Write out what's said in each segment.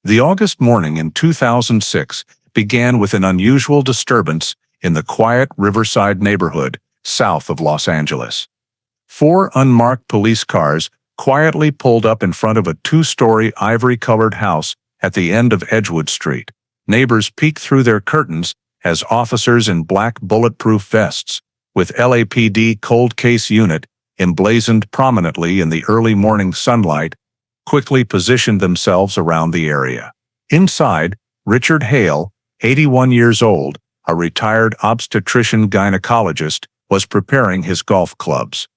The August morning in 2006 began with an unusual disturbance in the quiet Riverside neighborhood south of Los Angeles. 4 unmarked police cars quietly pulled up in front of a 2-story ivory-colored house at the end of Edgewood Street. Neighbors peeked through their curtains as officers in black bulletproof vests, with LAPD cold case unit emblazoned prominently in the early morning sunlight, quickly positioned themselves around the area. Inside, Richard Hale, 81 years old, a retired obstetrician-gynecologist, was preparing his golf clubs,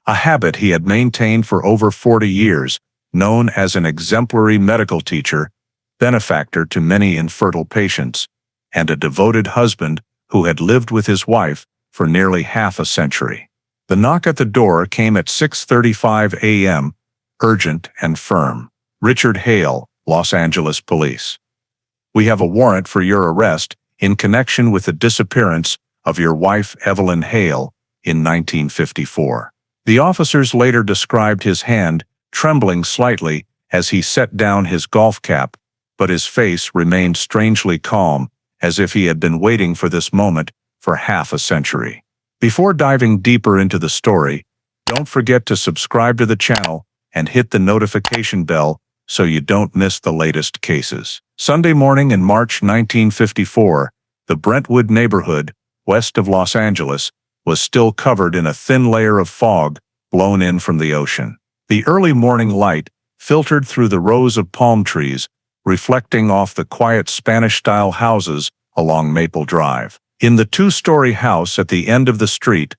a habit he had maintained for over 40 years, known as an exemplary medical teacher, benefactor to many infertile patients, and a devoted husband who had lived with his wife for nearly half a century. The knock at the door came at 6:35 a.m., urgent and firm. Richard Hale, Los Angeles Police. We have a warrant for your arrest in connection with the disappearance of your wife Evelyn Hale in 1954. The officers later described his hand trembling slightly as he set down his golf cap, but his face remained strangely calm, as if he had been waiting for this moment for half a century. Before diving deeper into the story, don't forget to subscribe to the channel and hit the notification bell so you don't miss the latest cases. Sunday morning in March 1954, the Brentwood neighborhood, west of Los Angeles, was still covered in a thin layer of fog blown in from the ocean. The early morning light filtered through the rows of palm trees, reflecting off the quiet Spanish-style houses along Maple Drive. In the 2-story house at the end of the street,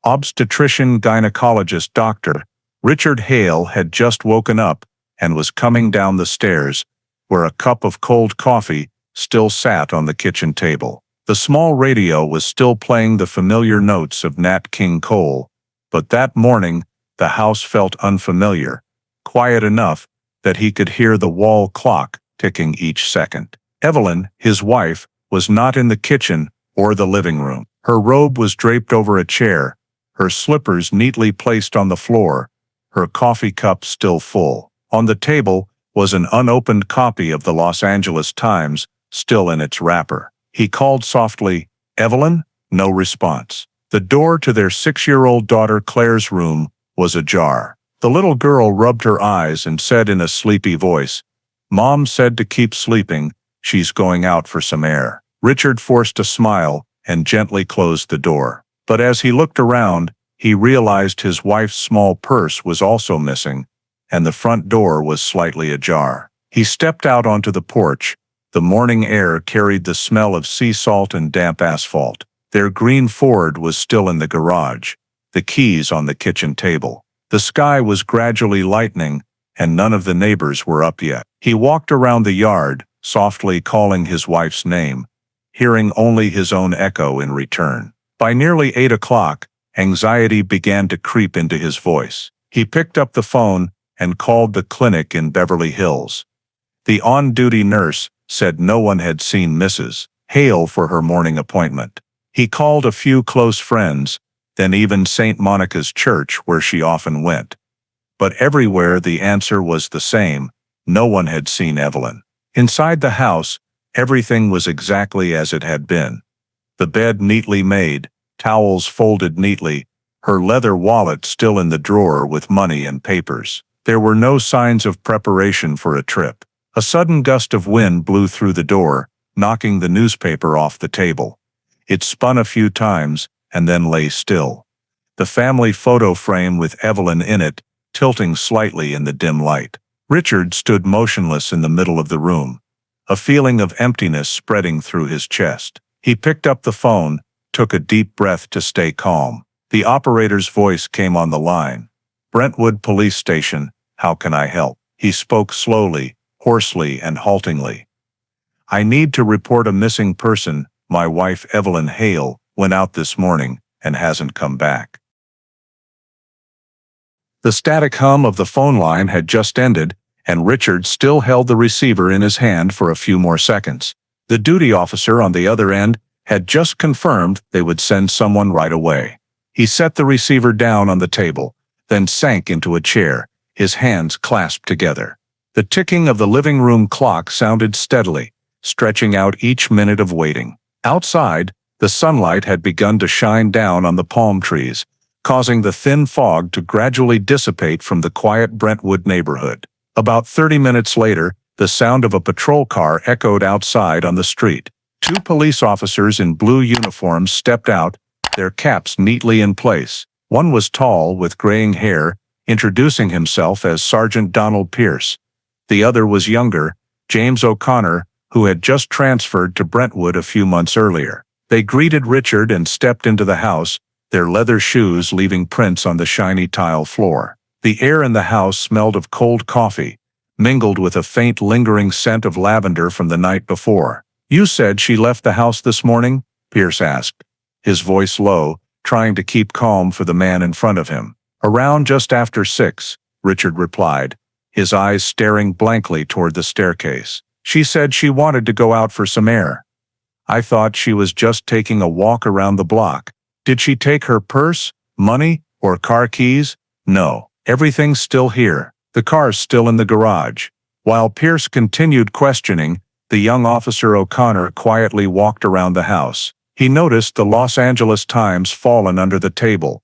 obstetrician-gynecologist Dr. Richard Hale had just woken up and was coming down the stairs, where a cup of cold coffee still sat on the kitchen table. The small radio was still playing the familiar notes of Nat King Cole, but that morning the house felt unfamiliar, quiet enough that he could hear the wall clock ticking each second. Evelyn, his wife, was not in the kitchen or the living room. Her robe was draped over a chair, her slippers neatly placed on the floor, her coffee cup still full. On the table was an unopened copy of the Los Angeles Times, still in its wrapper. He called softly, "Evelyn?" No response. The door to their 6-year-old daughter Claire's room was ajar. The little girl rubbed her eyes and said in a sleepy voice, "Mom said to keep sleeping, she's going out for some air." Richard forced a smile and gently closed the door. But as he looked around, he realized his wife's small purse was also missing, and the front door was slightly ajar. He stepped out onto the porch. The morning air carried the smell of sea salt and damp asphalt. Their green Ford was still in the garage, the keys on the kitchen table. The sky was gradually lightening, and none of the neighbors were up yet. He walked around the yard, softly calling his wife's name, hearing only his own echo in return. By nearly 8 o'clock, anxiety began to creep into his voice. He picked up the phone and called the clinic in Beverly Hills. The on-duty nurse said no one had seen Mrs. Hale for her morning appointment. He called a few close friends, then even St. Monica's Church where she often went. But everywhere the answer was the same: no one had seen Evelyn. Inside the house, everything was exactly as it had been. The bed neatly made, towels folded neatly, her leather wallet still in the drawer with money and papers. There were no signs of preparation for a trip. A sudden gust of wind blew through the door, knocking the newspaper off the table. It spun a few times and then lay still. The family photo frame with Evelyn in it, tilting slightly in the dim light. Richard stood motionless in the middle of the room, a feeling of emptiness spreading through his chest. He picked up the phone, took a deep breath to stay calm. The operator's voice came on the line. "Brentwood Police Station, how can I help?" He spoke slowly, hoarsely and haltingly. "I need to report a missing person. My wife Evelyn Hale went out this morning and hasn't come back." The static hum of the phone line had just ended, and Richard still held the receiver in his hand for a few more seconds. The duty officer on the other end had just confirmed they would send someone right away. He set the receiver down on the table, then sank into a chair, his hands clasped together. The ticking of the living room clock sounded steadily, stretching out each minute of waiting. Outside, the sunlight had begun to shine down on the palm trees, causing the thin fog to gradually dissipate from the quiet Brentwood neighborhood. About 30 minutes later, the sound of a patrol car echoed outside on the street. Two police officers in blue uniforms stepped out, their caps neatly in place. One was tall, with graying hair, introducing himself as Sergeant Donald Pierce. The other was younger, James O'Connor, who had just transferred to Brentwood a few months earlier. They greeted Richard and stepped into the house, their leather shoes leaving prints on the shiny tile floor. The air in the house smelled of cold coffee, mingled with a faint lingering scent of lavender from the night before. "You said she left the house this morning?" Pierce asked, his voice low, trying to keep calm for the man in front of him. "Around just after 6, Richard replied, his eyes staring blankly toward the staircase. "She said she wanted to go out for some air. I thought she was just taking a walk around the block." "Did she take her purse, money, or car keys?" "No. Everything's still here. The car's still in the garage." While Pierce continued questioning, the young officer O'Connor quietly walked around the house. He noticed the Los Angeles Times fallen under the table,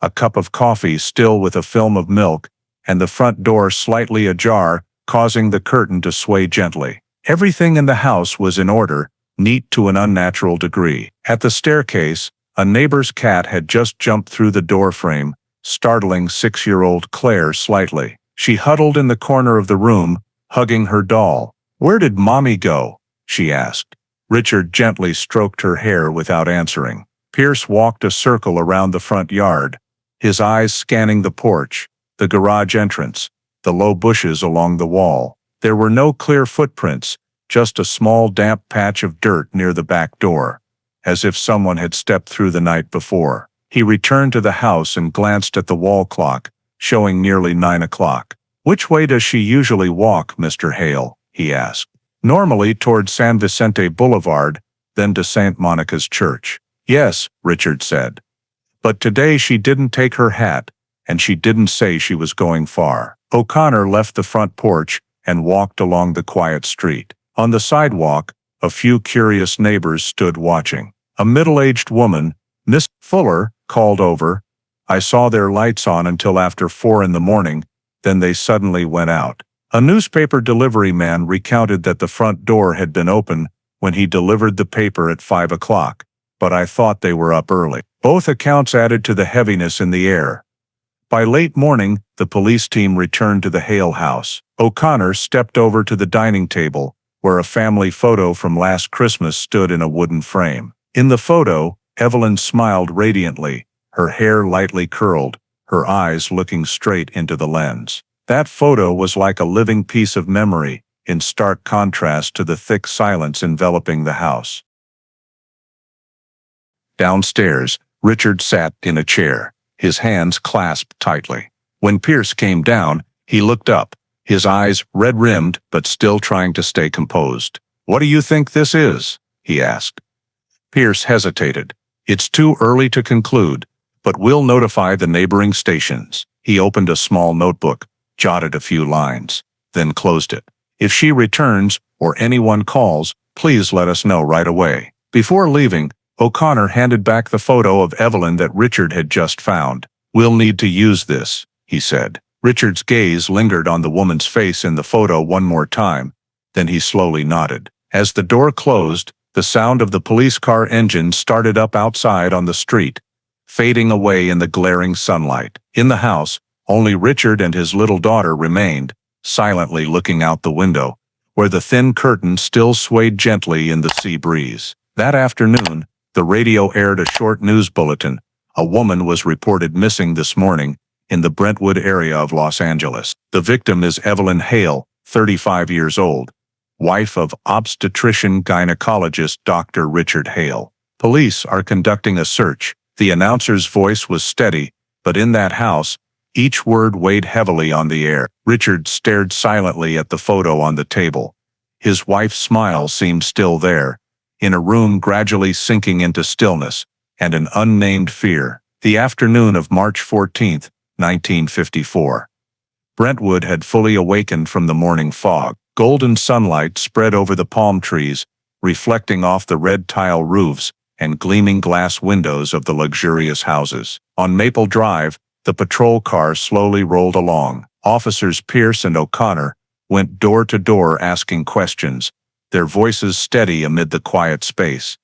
a cup of coffee still with a film of milk, and the front door slightly ajar, causing the curtain to sway gently. Everything in the house was in order, neat to an unnatural degree. At the staircase, a neighbor's cat had just jumped through the doorframe, startling 6-year-old Claire slightly. She huddled in the corner of the room, hugging her doll. "Where did Mommy go?" she asked. Richard gently stroked her hair without answering. Pierce walked a circle around the front yard, his eyes scanning the porch, the garage entrance, the low bushes along the wall. There were no clear footprints, just a small damp patch of dirt near the back door, as if someone had stepped through the night before. He returned to the house and glanced at the wall clock, showing nearly 9 o'clock. "Which way does she usually walk, Mr. Hale?" he asked. "Normally toward San Vicente Boulevard, then to St. Monica's Church." "Yes," Richard said. "But today she didn't take her hat, and she didn't say she was going far." O'Connor left the front porch and walked along the quiet street. On the sidewalk, a few curious neighbors stood watching. A middle-aged woman, Miss Fuller, called over, "I saw their lights on until after 4 in the morning, then they suddenly went out." A newspaper delivery man recounted that the front door had been open when he delivered the paper at 5 o'clock, "But I thought they were up early." Both accounts added to the heaviness in the air. By late morning, the police team returned to the Hale house. O'Connor stepped over to the dining table, where a family photo from last Christmas stood in a wooden frame. In the photo, Evelyn smiled radiantly, her hair lightly curled, her eyes looking straight into the lens. That photo was like a living piece of memory, in stark contrast to the thick silence enveloping the house. Downstairs, Richard sat in a chair, his hands clasped tightly. When Pierce came down, he looked up, his eyes red-rimmed but still trying to stay composed. "What do you think this is?" he asked. Pierce hesitated. "It's too early to conclude, but we'll notify the neighboring stations." He opened a small notebook, jotted a few lines, then closed it. "If she returns, or anyone calls, please let us know right away." Before leaving, O'Connor handed back the photo of Evelyn that Richard had just found. "We'll need to use this," he said. Richard's gaze lingered on the woman's face in the photo one more time, then he slowly nodded. As the door closed, the sound of the police car engine started up outside on the street, fading away in the glaring sunlight. In the house, only Richard and his little daughter remained, silently looking out the window, where the thin curtain still swayed gently in the sea breeze. That afternoon, the radio aired a short news bulletin. A woman was reported missing this morning in the Brentwood area of Los Angeles. The victim is Evelyn Hale, 35 years old, wife of obstetrician-gynecologist Dr. Richard Hale. "Police are conducting a search." The announcer's voice was steady, but in that house, each word weighed heavily on the air. Richard stared silently at the photo on the table. His wife's smile seemed still there, in a room gradually sinking into stillness and an unnamed fear. The afternoon of March 14, 1954. Brentwood had fully awakened from the morning fog. Golden sunlight spread over the palm trees, reflecting off the red tile roofs and gleaming glass windows of the luxurious houses. On Maple Drive, the patrol car slowly rolled along. Officers Pierce and O'Connor went door to door asking questions, their voices steady amid the quiet space,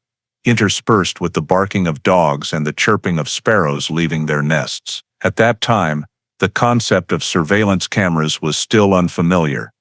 interspersed with the barking of dogs and the chirping of sparrows leaving their nests. At that time, the concept of surveillance cameras was still unfamiliar.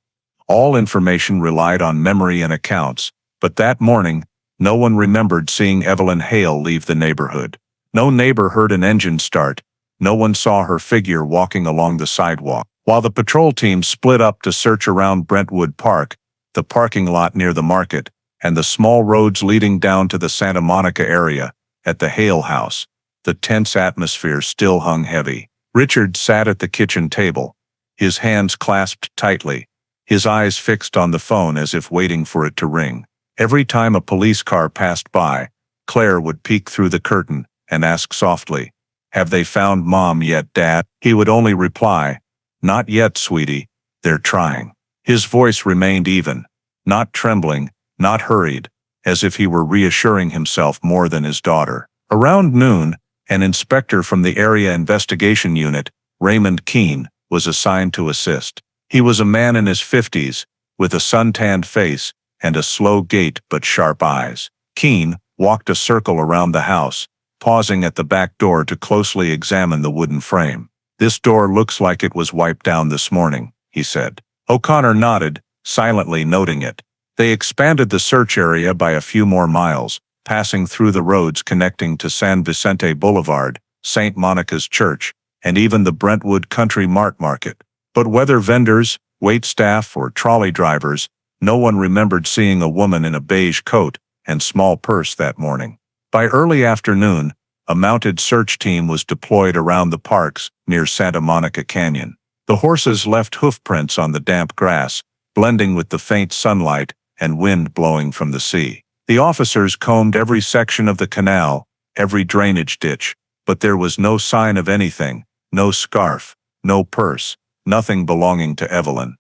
All information relied on memory and accounts, but that morning, no one remembered seeing Evelyn Hale leave the neighborhood. No neighbor heard an engine start. No one saw her figure walking along the sidewalk. While the patrol team split up to search around Brentwood Park, the parking lot near the market, and the small roads leading down to the Santa Monica area, at the Hale house, the tense atmosphere still hung heavy. Richard sat at the kitchen table, his hands clasped tightly, his eyes fixed on the phone as if waiting for it to ring. Every time a police car passed by, Claire would peek through the curtain and ask softly, "Have they found Mom yet, Dad?" He would only reply, "Not yet, sweetie, they're trying." His voice remained even, not trembling, not hurried, as if he were reassuring himself more than his daughter. Around noon, an inspector from the Area Investigation Unit, Raymond Keene, was assigned to assist. He was a man in his 50s, with a suntanned face and a slow gait but sharp eyes. Keene walked a circle around the house, pausing at the back door to closely examine the wooden frame. "This door looks like it was wiped down this morning," he said. O'Connor nodded, silently noting it. They expanded the search area by a few more miles, passing through the roads connecting to San Vicente Boulevard, St. Monica's Church, and even the Brentwood Country Mart Market. But whether vendors, waitstaff, or trolley drivers, no one remembered seeing a woman in a beige coat and small purse that morning. By early afternoon, a mounted search team was deployed around the parks near Santa Monica Canyon. The horses left hoofprints on the damp grass, blending with the faint sunlight and wind blowing from the sea. The officers combed every section of the canal, every drainage ditch, but there was no sign of anything, no scarf, no purse, nothing belonging to Evelyn.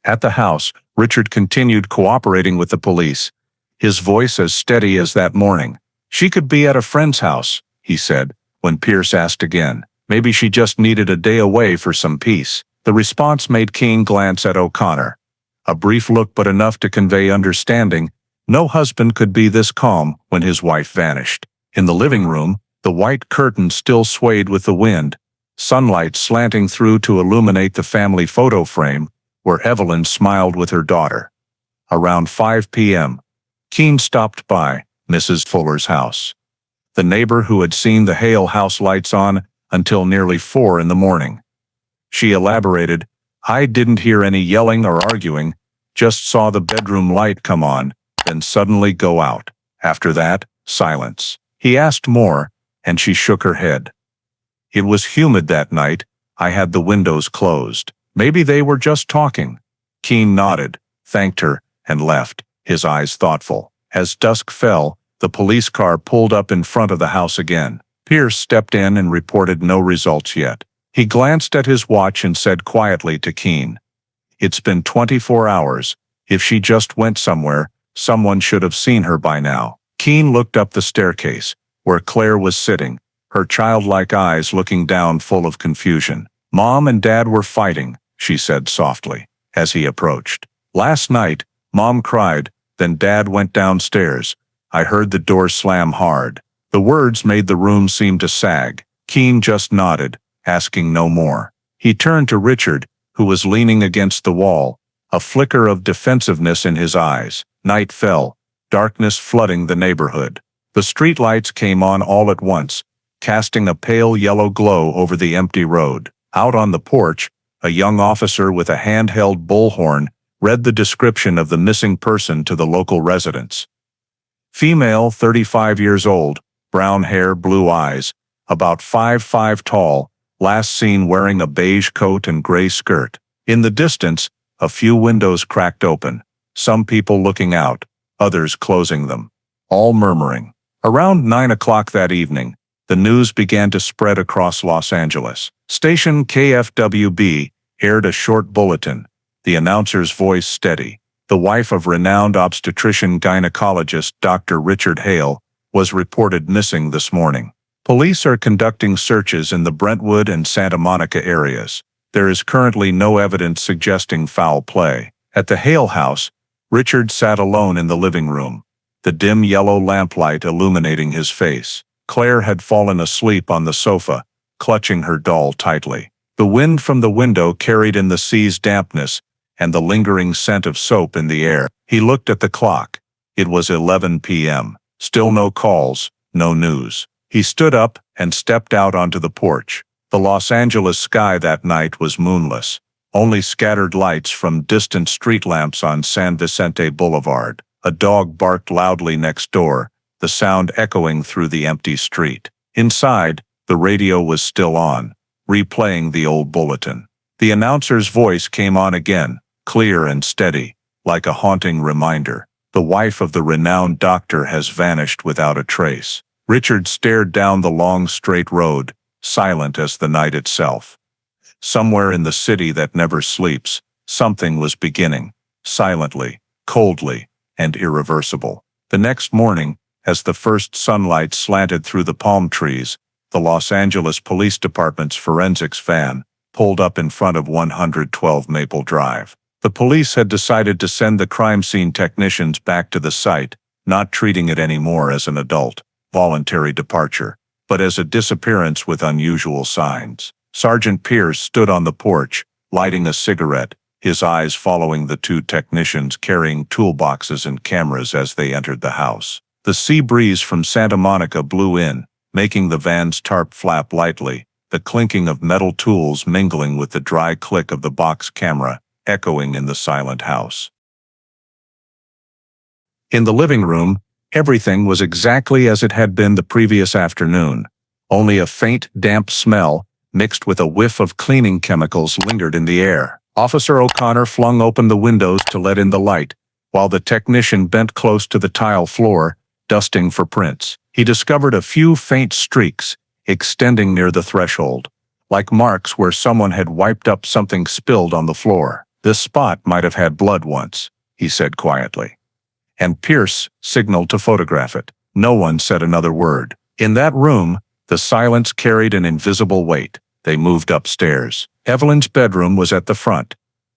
At the house, Richard continued cooperating with the police, his voice as steady as that morning. "She could be at a friend's house," he said, when Pierce asked again. "Maybe she just needed a day away for some peace." The response made Keene glance at O'Connor. A brief look but enough to convey understanding. No husband could be this calm when his wife vanished. In the living room, the white curtain still swayed with the wind, sunlight slanting through to illuminate the family photo frame where Evelyn smiled with her daughter. Around 5 p.m., Keene stopped by Mrs. Fuller's house. The neighbor who had seen the Hale house lights on until nearly 4 in the morning. She elaborated, "I didn't hear any yelling or arguing, just saw the bedroom light come on, then suddenly go out. After that, silence." He asked more, and she shook her head. "It was humid that night. I had the windows closed. Maybe they were just talking." Keene nodded, thanked her, and left, his eyes thoughtful. As dusk fell, the police car pulled up in front of the house again. Pierce stepped in and reported no results yet. He glanced at his watch and said quietly to Keene, "It's been 24 hours. If she just went somewhere, someone should have seen her by now." Keene looked up the staircase, where Claire was sitting, her childlike eyes looking down full of confusion. "Mom and Dad were fighting," she said softly, as he approached. "Last night, Mom cried, then Dad went downstairs. I heard the door slam hard." The words made the room seem to sag. Keene just nodded, asking no more. He turned to Richard, who was leaning against the wall, a flicker of defensiveness in his eyes. Night fell, darkness flooding the neighborhood. The streetlights came on all at once, casting a pale yellow glow over the empty road. Out on the porch, a young officer with a handheld bullhorn read the description of the missing person to the local residents. Female, 35 years old, brown hair, blue eyes, about 5'5" tall, last seen wearing a beige coat and gray skirt. In the distance, a few windows cracked open, some people looking out, others closing them, all murmuring. Around 9 o'clock that evening, the news began to spread across Los Angeles. Station KFWB aired a short bulletin, the announcer's voice steady. The wife of renowned obstetrician-gynecologist Dr. Richard Hale was reported missing this morning. Police are conducting searches in the Brentwood and Santa Monica areas. There is currently no evidence suggesting foul play. At the Hale house, Richard sat alone in the living room, the dim yellow lamplight illuminating his face. Claire had fallen asleep on the sofa, clutching her doll tightly. The wind from the window carried in the sea's dampness and the lingering scent of soap in the air. He looked at the clock. It was 11 p.m. Still no calls, no news. He stood up and stepped out onto the porch. The Los Angeles sky that night was moonless, only scattered lights from distant street lamps on San Vicente Boulevard. A dog barked loudly next door, the sound echoing through the empty street. Inside, the radio was still on, replaying the old bulletin. The announcer's voice came on again, clear and steady, like a haunting reminder. The wife of the renowned doctor has vanished without a trace. Richard stared down the long straight road, silent as the night itself. Somewhere in the city that never sleeps, something was beginning, silently, coldly, and irreversible. The next morning, as the first sunlight slanted through the palm trees, the Los Angeles Police Department's forensics van pulled up in front of 112 Maple Drive. The police had decided to send the crime scene technicians back to the site, not treating it anymore as an adult, voluntary departure, but as a disappearance with unusual signs. Sergeant Pierce stood on the porch, lighting a cigarette, his eyes following the two technicians carrying toolboxes and cameras as they entered the house. The sea breeze from Santa Monica blew in, making the van's tarp flap lightly, the clinking of metal tools mingling with the dry click of the box camera, echoing in the silent house. In the living room, everything was exactly as it had been the previous afternoon. Only a faint, damp smell, mixed with a whiff of cleaning chemicals, lingered in the air. Officer O'Connor flung open the windows to let in the light, while the technician bent close to the tile floor, dusting for prints. He discovered a few faint streaks, extending near the threshold, like marks where someone had wiped up something spilled on the floor. This spot might have had blood once, he said quietly. And Pierce signaled to photograph it. No one said another word. In that room, the silence carried an invisible weight. They moved upstairs. Evelyn's bedroom was at the front,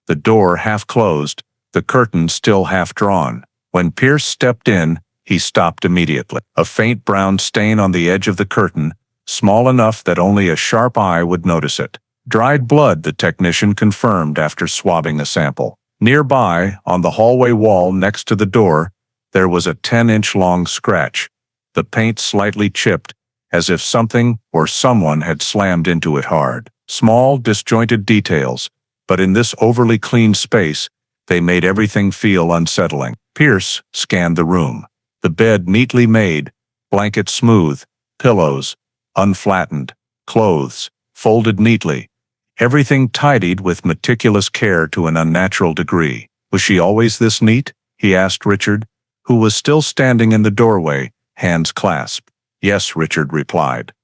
the door half closed, the curtain still half drawn. When Pierce stepped in, he stopped immediately. A faint brown stain on the edge of the curtain, small enough that only a sharp eye would notice it. Dried blood, the technician confirmed after swabbing a sample. Nearby, on the hallway wall next to the door, there was a 10-inch-long scratch, the paint slightly chipped, as if something or someone had slammed into it hard. Small, disjointed details, but in this overly clean space, they made everything feel unsettling. Pierce scanned the room. The bed neatly made, blankets smooth, pillows unflattened, clothes folded neatly, everything tidied with meticulous care to an unnatural degree. Was she always this neat? He asked Richard, who was still standing in the doorway, hands clasped. Yes, Richard replied.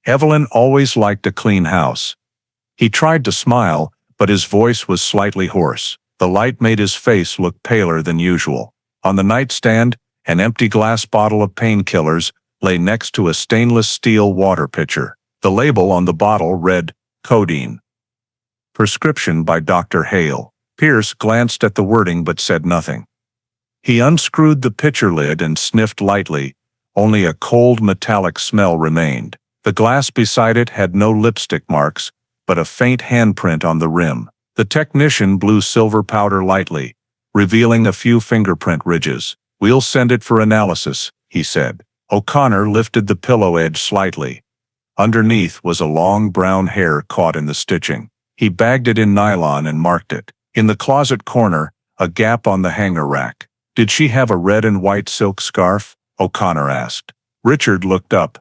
Evelyn always liked a clean house. He tried to smile, but his voice was slightly hoarse. The light made his face look paler than usual. On the nightstand, an empty glass bottle of painkillers lay next to a stainless steel water pitcher. The label on the bottle read, codeine. Prescription by Dr. Hale. Pierce glanced at the wording but said nothing. He unscrewed the pitcher lid and sniffed lightly. Only a cold metallic smell remained. The glass beside it had no lipstick marks, but a faint handprint on the rim. The technician blew silver powder lightly, revealing a few fingerprint ridges. We'll send it for analysis, he said. O'Connor lifted the pillow edge slightly. Underneath was a long brown hair caught in the stitching. He bagged it in nylon and marked it. In the closet corner, a gap on the hanger rack. Did she have a red and white silk scarf? O'Connor asked. Richard looked up.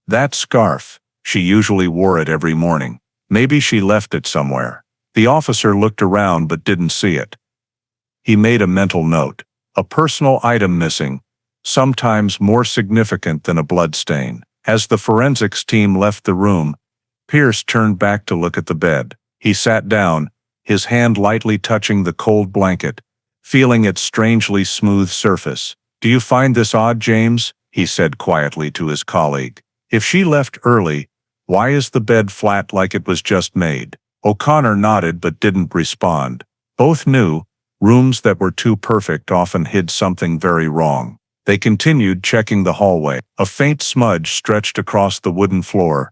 That scarf. She usually wore it every morning. Maybe she left it somewhere. The officer looked around but didn't see it. He made a mental note. A personal item missing, sometimes more significant than a blood stain. As the forensics team left the room, Pierce turned back to look at the bed. He sat down, his hand lightly touching the cold blanket, feeling its strangely smooth surface. "Do you find this odd, James?" he said quietly to his colleague. "If she left early, why is the bed flat like it was just made?" O'Connor nodded but didn't respond. Both knew rooms that were too perfect often hid something very wrong. They continued checking the hallway. A faint smudge stretched across the wooden floor,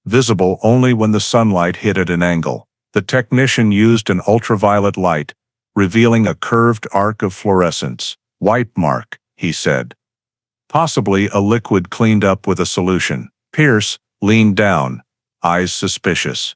visible only when the sunlight hit at an angle. The technician used an ultraviolet light, revealing a curved arc of fluorescence. "White mark," he said. "Possibly a liquid cleaned up with a solution." Pierce leaned down, eyes suspicious.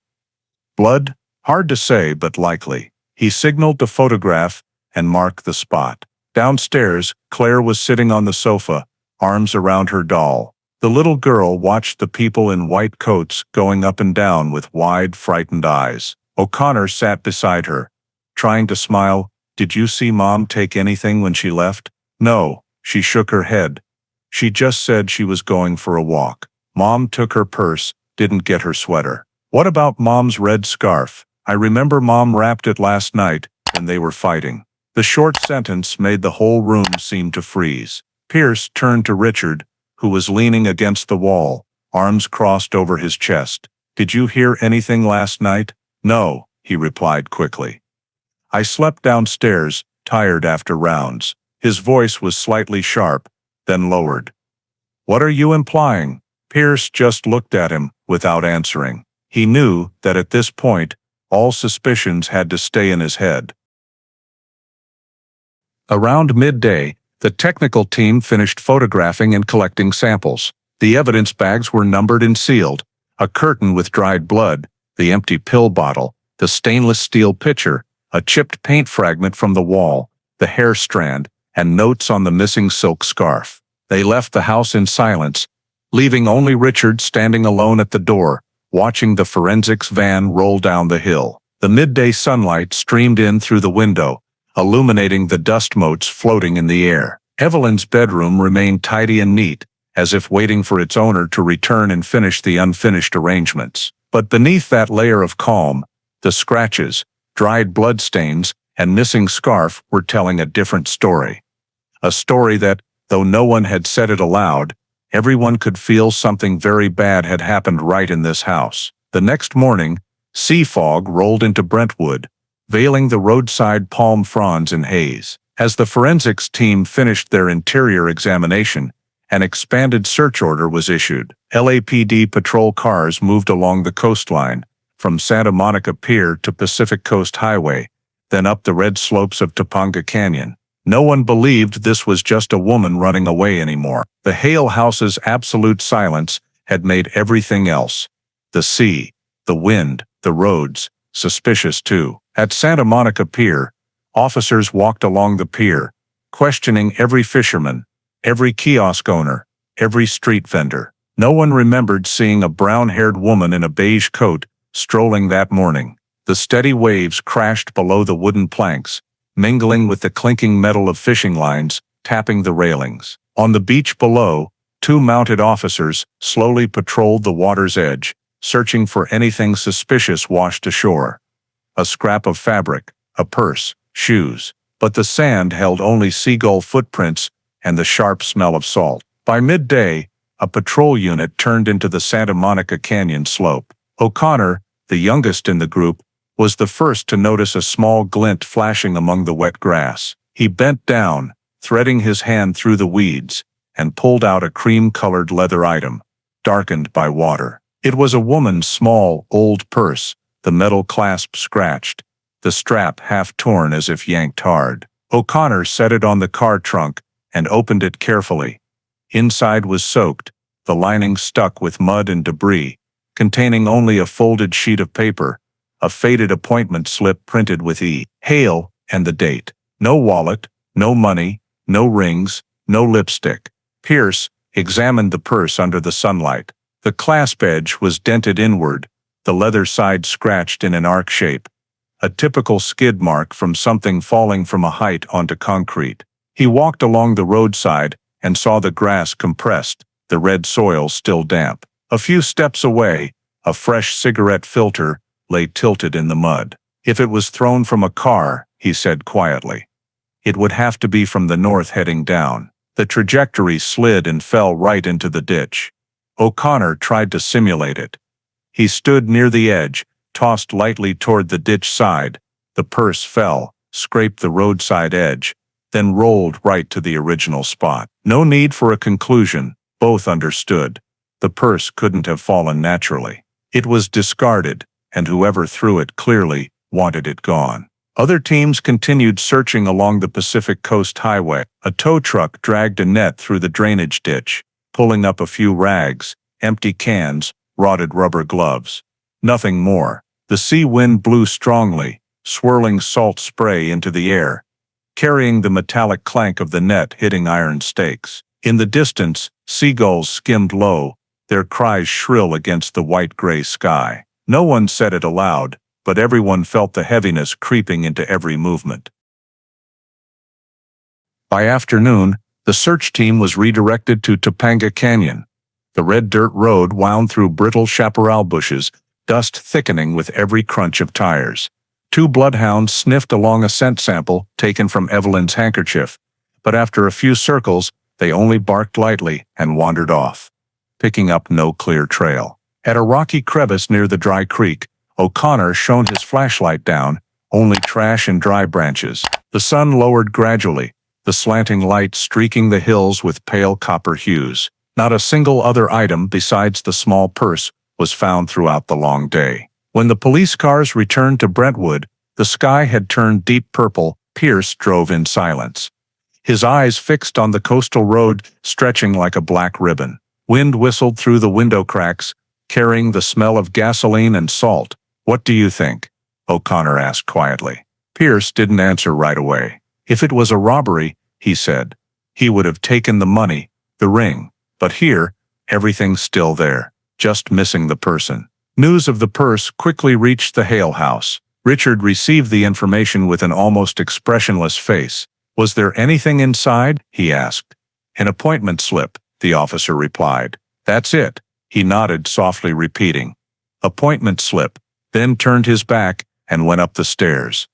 "Blood? Hard to say, but likely." He signaled to photograph and mark the spot. Downstairs, Claire was sitting on the sofa, arms around her doll. The little girl watched the people in white coats going up and down with wide, frightened eyes. O'Connor sat beside her, trying to smile. "Did you see Mom take anything when she left?" "No," she shook her head. "She just said she was going for a walk. Mom took her purse, didn't get her sweater." "What about Mom's red scarf? I remember Mom wrapped it last night when they were fighting." The short sentence made the whole room seem to freeze. Pierce turned to Richard, who was leaning against the wall, arms crossed over his chest. "Did you hear anything last night?" "No," he replied quickly. "I slept downstairs, tired after rounds." His voice was slightly sharp, then lowered. "What are you implying?" Pierce just looked at him, without answering. He knew that at this point, all suspicions had to stay in his head. Around midday, the technical team finished photographing and collecting samples. The evidence bags were numbered and sealed. A curtain with dried blood, the empty pill bottle, the stainless steel pitcher, a chipped paint fragment from the wall, the hair strand, and notes on the missing silk scarf. They left the house in silence, leaving only Richard standing alone at the door, watching the forensics van roll down the hill. The midday sunlight streamed in through the window, illuminating the dust motes floating in the air. Evelyn's bedroom remained tidy and neat, as if waiting for its owner to return and finish the unfinished arrangements. But beneath that layer of calm, the scratches, dried bloodstains, and missing scarf were telling a different story. A story that, though no one had said it aloud, everyone could feel something very bad had happened right in this house. The next morning, sea fog rolled into Brentwood, veiling the roadside palm fronds in haze. As the forensics team finished their interior examination, an expanded search order was issued. LAPD patrol cars moved along the coastline, from Santa Monica Pier to Pacific Coast Highway, then up the red slopes of Topanga Canyon. No one believed this was just a woman running away anymore. The Hale house's absolute silence had made everything else, the sea, the wind, the roads, suspicious too. At Santa Monica Pier, officers walked along the pier, questioning every fisherman, every kiosk owner, every street vendor. No one remembered seeing a brown-haired woman in a beige coat strolling that morning. The steady waves crashed below the wooden planks, mingling with the clinking metal of fishing lines, tapping the railings. On the beach below, two mounted officers slowly patrolled the water's edge, searching for anything suspicious washed ashore. A scrap of fabric, a purse, shoes. But the sand held only seagull footprints and the sharp smell of salt. By midday, a patrol unit turned into the Santa Monica Canyon slope. O'Connor, the youngest in the group, was the first to notice a small glint flashing among the wet grass. He bent down, threading his hand through the weeds, and pulled out a cream-colored leather item, darkened by water. It was a woman's small, old purse, the metal clasp scratched, the strap half torn as if yanked hard. O'Connor set it on the car trunk and opened it carefully. Inside was soaked, the lining stuck with mud and debris, containing only a folded sheet of paper, a faded appointment slip printed with E. Hale and the date. No wallet, no money, no rings, no lipstick. Pierce examined the purse under the sunlight. The clasp edge was dented inward, the leather side scratched in an arc shape, a typical skid mark from something falling from a height onto concrete. He walked along the roadside and saw the grass compressed, the red soil still damp. A few steps away, a fresh cigarette filter lay tilted in the mud. If it was thrown from a car, he said quietly, it would have to be from the north heading down. The trajectory slid and fell right into the ditch. O'Connor tried to simulate it. He stood near the edge, tossed lightly toward the ditch side. The purse fell, scraped the roadside edge, then rolled right to the original spot. No need for a conclusion, both understood. The purse couldn't have fallen naturally. It was discarded, and whoever threw it clearly wanted it gone. Other teams continued searching along the Pacific Coast Highway. A tow truck dragged a net through the drainage ditch, pulling up a few rags, empty cans, rotted rubber gloves. Nothing more. The sea wind blew strongly, swirling salt spray into the air, carrying the metallic clank of the net hitting iron stakes. In the distance, seagulls skimmed low, their cries shrill against the white-gray sky. No one said it aloud, but everyone felt the heaviness creeping into every movement. By afternoon, the search team was redirected to Topanga Canyon. The red dirt road wound through brittle chaparral bushes, dust thickening with every crunch of tires. 2 bloodhounds sniffed along a scent sample taken from Evelyn's handkerchief, but after a few circles, they only barked lightly and wandered off, picking up no clear trail. At a rocky crevice near the dry creek, O'Connor shone his flashlight down, only trash and dry branches. The sun lowered gradually, the slanting light streaking the hills with pale copper hues. Not a single other item besides the small purse was found throughout the long day. When the police cars returned to Brentwood, the sky had turned deep purple. Pierce drove in silence, his eyes fixed on the coastal road stretching like a black ribbon. Wind whistled through the window cracks, carrying the smell of gasoline and salt. "What do you think?" O'Connor asked quietly. Pierce didn't answer right away. "If it was a robbery," he said, "he would have taken the money, the ring. But here, everything's still there, just missing the person." News of the purse quickly reached the Hale house. Richard received the information with an almost expressionless face. "Was there anything inside?" he asked. "An appointment slip," the officer replied. "That's it." He nodded softly, repeating, "Appointment slip," then turned his back and went up the stairs.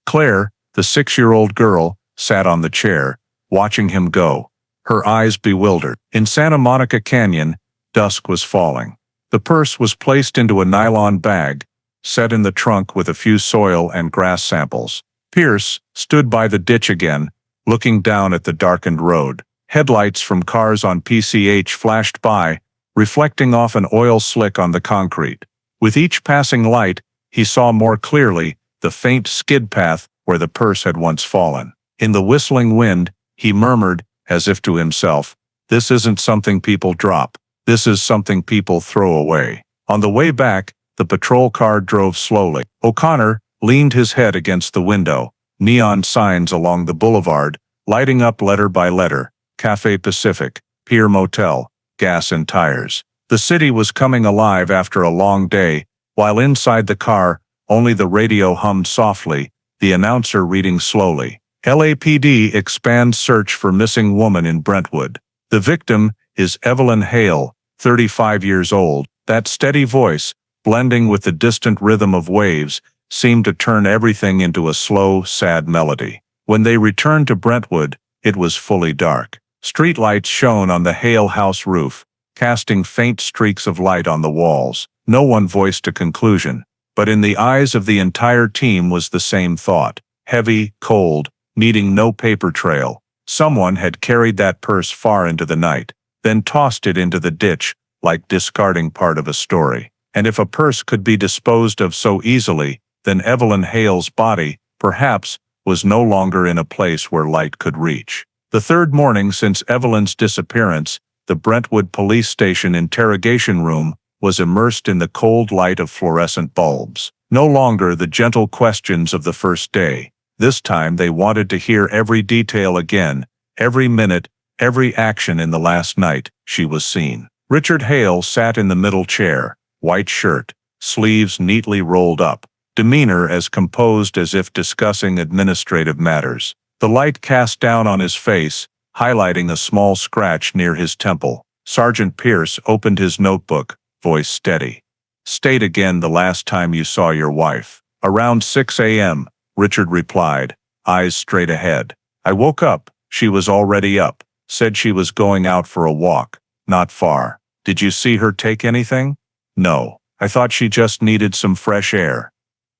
Claire, the 6-year-old girl, sat on the chair, watching him go, her eyes bewildered. In Santa Monica Canyon, dusk was falling. The purse was placed into a nylon bag, set in the trunk with a few soil and grass samples. Pierce stood by the ditch again, looking down at the darkened road. Headlights from cars on PCH flashed by, reflecting off an oil slick on the concrete. With each passing light, he saw more clearly the faint skid path where the purse had once fallen. In the whistling wind, he murmured, as if to himself, "This isn't something people drop. This is something people throw away." On the way back, the patrol car drove slowly. O'Connor leaned his head against the window, neon signs along the boulevard, lighting up letter by letter: Cafe Pacific, Pier Motel, gas and tires. The city was coming alive after a long day, while inside the car, only the radio hummed softly, the announcer reading slowly. "LAPD expands search for missing woman in Brentwood. The victim is Evelyn Hale, 35 years old." That steady voice, blending with the distant rhythm of waves, seemed to turn everything into a slow, sad melody. When they returned to Brentwood, it was fully dark. Streetlights shone on the Hale house roof, casting faint streaks of light on the walls. No one voiced a conclusion, but in the eyes of the entire team was the same thought: heavy, cold, needing no paper trail. Someone had carried that purse far into the night, then tossed it into the ditch, like discarding part of a story. And if a purse could be disposed of so easily, then Evelyn Hale's body, perhaps, was no longer in a place where light could reach. The third morning since Evelyn's disappearance, the Brentwood police station interrogation room was immersed in the cold light of fluorescent bulbs. No longer the gentle questions of the first day. This time they wanted to hear every detail again, every minute, every action in the last night she was seen. Richard Hale sat in the middle chair, white shirt, sleeves neatly rolled up, demeanor as composed as if discussing administrative matters. The light cast down on his face, highlighting a small scratch near his temple. Sergeant Pierce opened his notebook, voice steady. "State again the last time you saw your wife." "Around 6 a.m., Richard replied, eyes straight ahead. "I woke up, she was already up, said she was going out for a walk, not far." "Did you see her take anything?" "No, I thought she just needed some fresh air."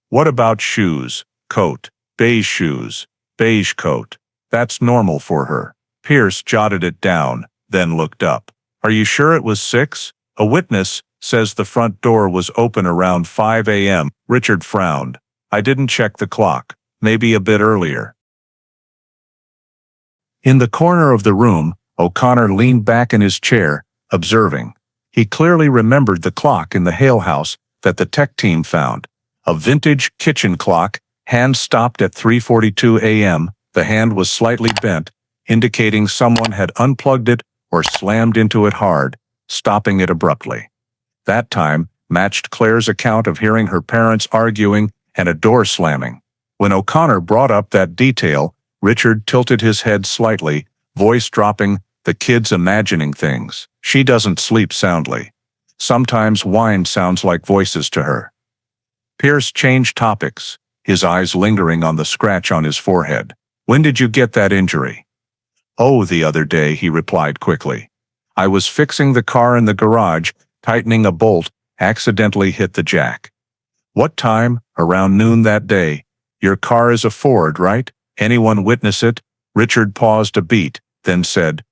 "What about shoes, coat?" "Beige shoes, beige coat." "That's normal for her." Pierce jotted it down, then looked up. "Are you sure it was 6? A witness says the front door was open around 5 a.m. Richard frowned. "I didn't check the clock. Maybe a bit earlier." In the corner of the room, O'Connor leaned back in his chair, observing. He clearly remembered the clock in the Hale house that the tech team found. A vintage kitchen clock, hand stopped at 3:42 a.m. The hand was slightly bent, indicating someone had unplugged it or slammed into it hard, stopping it abruptly. That time matched Claire's account of hearing her parents arguing and a door slamming. When O'Connor brought up that detail, Richard tilted his head slightly, voice dropping, "The kid's imagining things. She doesn't sleep soundly. Sometimes wine sounds like voices to her." Pierce changed topics, his eyes lingering on the scratch on his forehead. "When did you get that injury?" "Oh, the other day," he replied quickly. "I was fixing the car in the garage, tightening a bolt, accidentally hit the jack." "What time?" "Around noon that day." "Your car is a Ford, right? Anyone witness it?" Richard paused a beat, then said,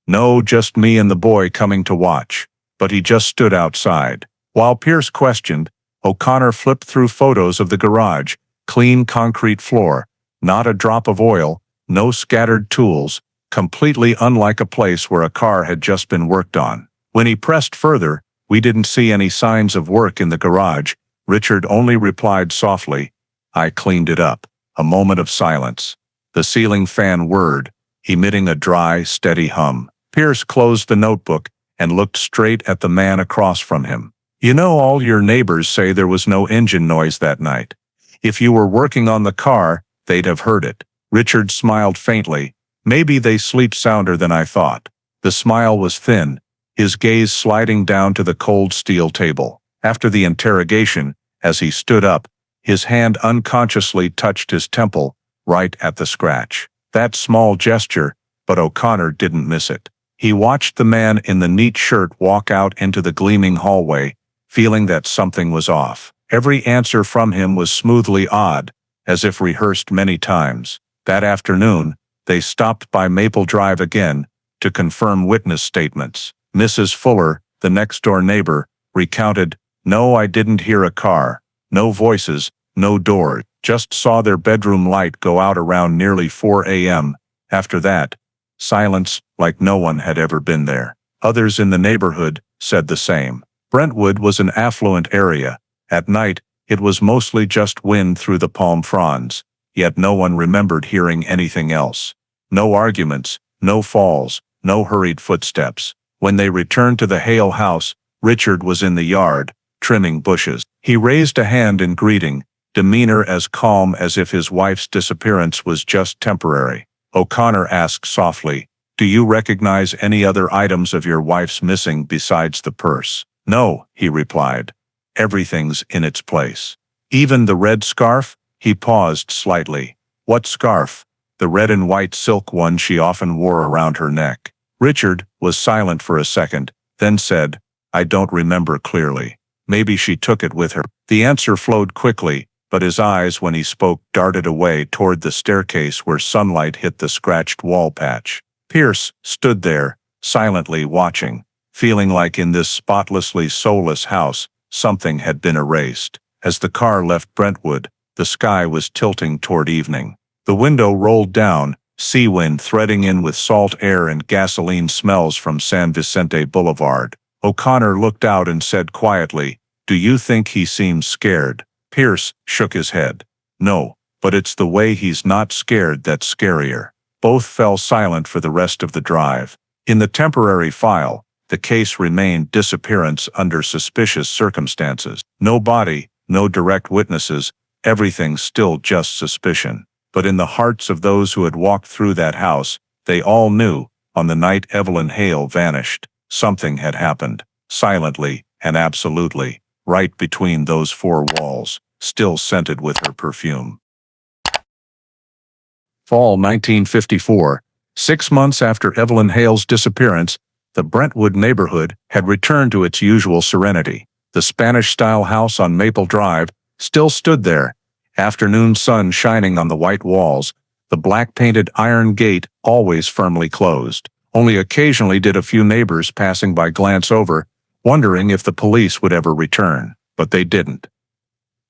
"No, just me and the boy coming to watch. But he just stood outside." While Pierce questioned, O'Connor flipped through photos of the garage, clean concrete floor, not a drop of oil, no scattered tools, completely unlike a place where a car had just been worked on. When he pressed further, "We didn't see any signs of work in the garage," Richard only replied softly, "I cleaned it up." A moment of silence. The ceiling fan whirred, emitting a dry, steady hum. Pierce closed the notebook and looked straight at the man across from him. "You know, all your neighbors say there was no engine noise that night. If you were working on the car, they'd have heard it." Richard smiled faintly. "Maybe they sleep sounder than I thought." The smile was thin, his gaze sliding down to the cold steel table. After the interrogation, as he stood up, his hand unconsciously touched his temple, right at the scratch. That small gesture, but O'Connor didn't miss it. He watched the man in the neat shirt walk out into the gleaming hallway, feeling that something was off. Every answer from him was smoothly odd, as if rehearsed many times. That afternoon, they stopped by Maple Drive again, to confirm witness statements. Mrs. Fuller, the next-door neighbor, recounted, "No, I didn't hear a car. No voices, no door, just saw their bedroom light go out around nearly 4 a.m. After that, silence, like no one had ever been there." Others in the neighborhood said the same. Brentwood was an affluent area. At night, it was mostly just wind through the palm fronds, yet no one remembered hearing anything else. No arguments, no falls, no hurried footsteps. When they returned to the Hale house, Richard was in the yard, trimming bushes. He raised a hand in greeting, demeanor as calm as if his wife's disappearance was just temporary. O'Connor asked softly, "Do you recognize any other items of your wife's missing besides the purse?" "No," he replied. "Everything's in its place." "Even the red scarf?" He paused slightly. "What scarf?" "The red and white silk one she often wore around her neck." Richard was silent for a second, then said, "I don't remember clearly. Maybe she took it with her." The answer flowed quickly, but his eyes when he spoke darted away toward the staircase where sunlight hit the scratched wall patch. Pierce stood there, silently watching, feeling like in this spotlessly soulless house, something had been erased. As the car left Brentwood, the sky was tilting toward evening. The window rolled down, sea wind threading in with salt air and gasoline smells from San Vicente Boulevard. O'Connor looked out and said quietly, "Do you think he seems scared?" Pierce shook his head. "No, but it's the way he's not scared that's scarier." Both fell silent for the rest of the drive. In the temporary file, the case remained disappearance under suspicious circumstances. No body, no direct witnesses, everything still just suspicion. But in the hearts of those who had walked through that house, they all knew, on the night Evelyn Hale vanished, Something had happened, silently and absolutely, right between those four walls, still scented with her perfume. Fall 1954. 6 months after Evelyn Hale's disappearance, the Brentwood neighborhood had returned to its usual serenity. The Spanish-style house on Maple Drive still stood there, afternoon sun shining on the white walls, the black-painted iron gate always firmly closed. Only occasionally did a few neighbors passing by glance over, wondering if the police would ever return, but they didn't.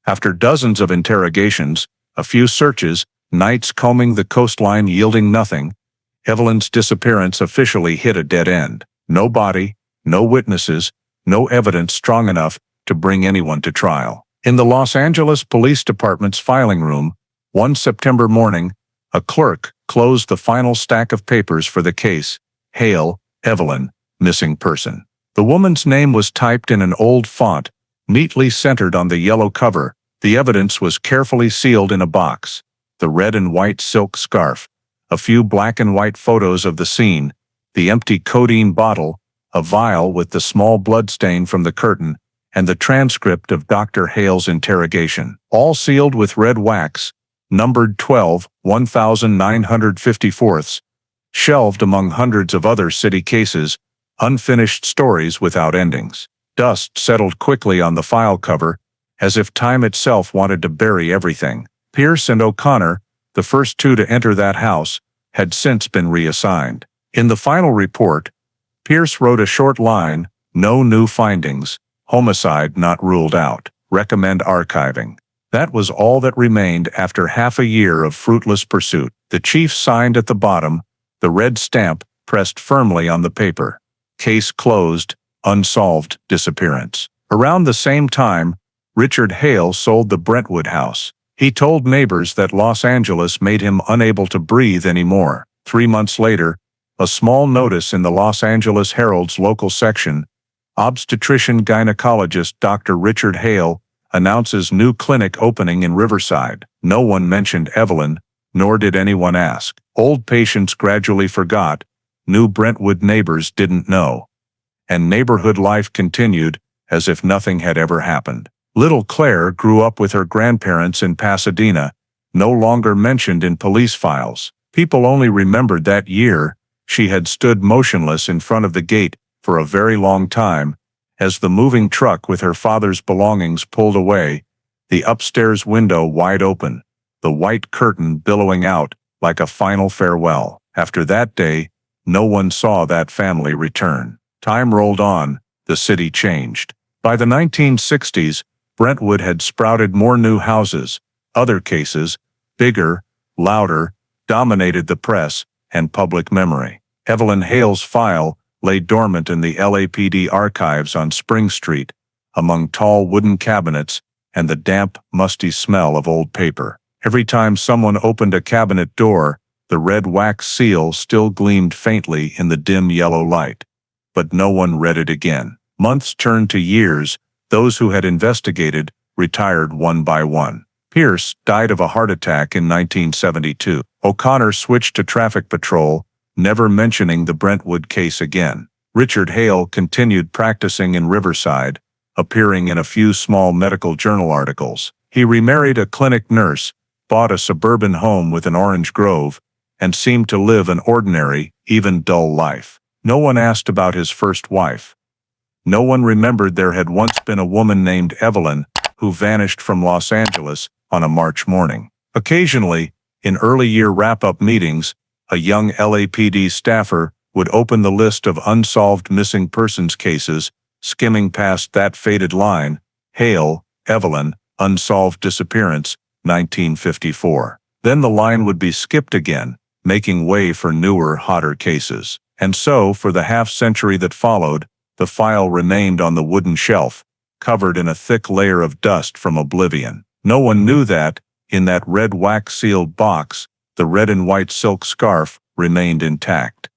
After dozens of interrogations, a few searches, nights combing the coastline yielding nothing, Evelyn's disappearance officially hit a dead end. No body, no witnesses, no evidence strong enough to bring anyone to trial. In the Los Angeles Police Department's filing room, one September morning, a clerk closed the final stack of papers for the case. Hale, Evelyn, missing person. The woman's name was typed in an old font, neatly centered on the yellow cover. The evidence was carefully sealed in a box. The red and white silk scarf, a few black and white photos of the scene, the empty codeine bottle, a vial with the small blood stain from the curtain, and the transcript of Dr. Hale's interrogation, all sealed with red wax, numbered 12, 1954, shelved among hundreds of other city cases, unfinished stories without endings. Dust settled quickly on the file cover, as if time itself wanted to bury everything. Pierce and O'Connor, the first two to enter that house, had since been reassigned. In the final report, Pierce wrote a short line, "No new findings, homicide not ruled out, recommend archiving." That was all that remained after half a year of fruitless pursuit. The chief signed at the bottom, the red stamp pressed firmly on the paper. Case closed, unsolved disappearance. Around the same time, Richard Hale sold the Brentwood house. He told neighbors that Los Angeles made him unable to breathe anymore. 3 months later, a small notice in the Los Angeles Herald's local section, obstetrician-gynecologist Dr. Richard Hale announces new clinic opening in Riverside. No one mentioned Evelyn, nor did anyone ask. Old patients gradually forgot, new Brentwood neighbors didn't know. And neighborhood life continued as if nothing had ever happened. Little Claire grew up with her grandparents in Pasadena, no longer mentioned in police files. People only remembered that year she had stood motionless in front of the gate for a very long time, as the moving truck with her father's belongings pulled away, the upstairs window wide open, the white curtain billowing out like a final farewell. After that day, no one saw that family return. Time rolled on, the city changed. By the 1960s, Brentwood had sprouted more new houses. Other cases, bigger, louder, dominated the press and public memory. Evelyn Hale's file lay dormant in the LAPD archives on Spring Street, among tall wooden cabinets and the damp, musty smell of old paper. Every time someone opened a cabinet door, the red wax seal still gleamed faintly in the dim yellow light. But no one read it again. Months turned to years. Those who had investigated retired one by one. Pierce died of a heart attack in 1972. O'Connor switched to traffic patrol, never mentioning the Brentwood case again. Richard Hale continued practicing in Riverside, appearing in a few small medical journal articles. He remarried a clinic nurse, bought a suburban home with an orange grove, and seemed to live an ordinary, even dull life. No one asked about his first wife. No one remembered there had once been a woman named Evelyn who vanished from Los Angeles on a March morning. Occasionally, in early-year wrap-up meetings, a young LAPD staffer would open the list of unsolved missing persons cases, skimming past that faded line, Hale, Evelyn, unsolved disappearance, 1954. Then the line would be skipped again, making way for newer, hotter cases. And so, for the half-century that followed, the file remained on the wooden shelf, covered in a thick layer of dust from oblivion. No one knew that, in that red wax-sealed box, the red and white silk scarf remained intact.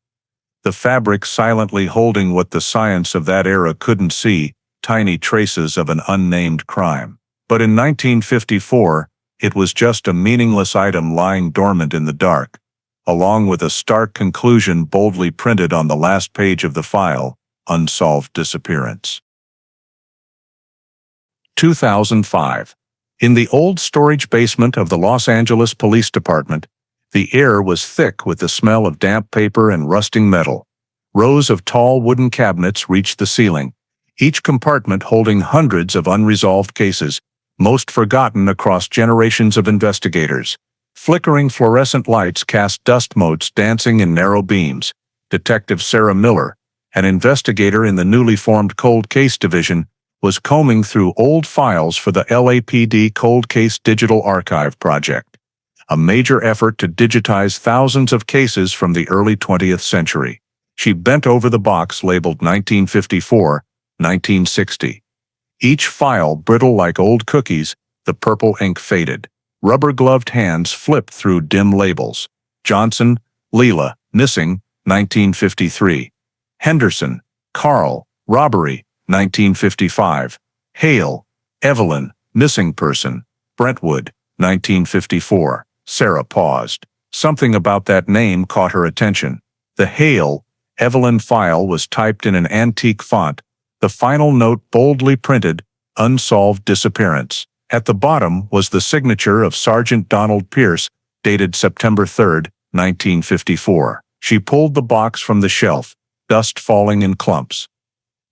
The fabric silently holding what the science of that era couldn't see, tiny traces of an unnamed crime. But in 1954, it was just a meaningless item lying dormant in the dark, along with a stark conclusion boldly printed on the last page of the file: unsolved disappearance. 2005. In the old storage basement of the Los Angeles Police Department, the air was thick with the smell of damp paper and rusting metal. Rows of tall wooden cabinets reached the ceiling, each compartment holding hundreds of unresolved cases, most forgotten across generations of investigators. Flickering fluorescent lights cast dust motes dancing in narrow beams. Detective Sarah Miller, an investigator in the newly formed Cold Case Division, was combing through old files for the LAPD Cold Case Digital Archive project, a major effort to digitize thousands of cases from the early 20th century. She bent over the box labeled 1954, 1960. Each file brittle like old cookies, the purple ink faded. Rubber-gloved hands flipped through dim labels. Johnson, Leela, missing, 1953. Henderson, Carl, robbery, 1955. Hale, Evelyn, missing person, Brentwood, 1954. Sarah paused. Something about that name caught her attention. The Hale, Evelyn file was typed in an antique font, the final note boldly printed, unsolved disappearance. At the bottom was the signature of Sergeant Donald Pierce, dated September 3, 1954. She pulled the box from the shelf, dust falling in clumps.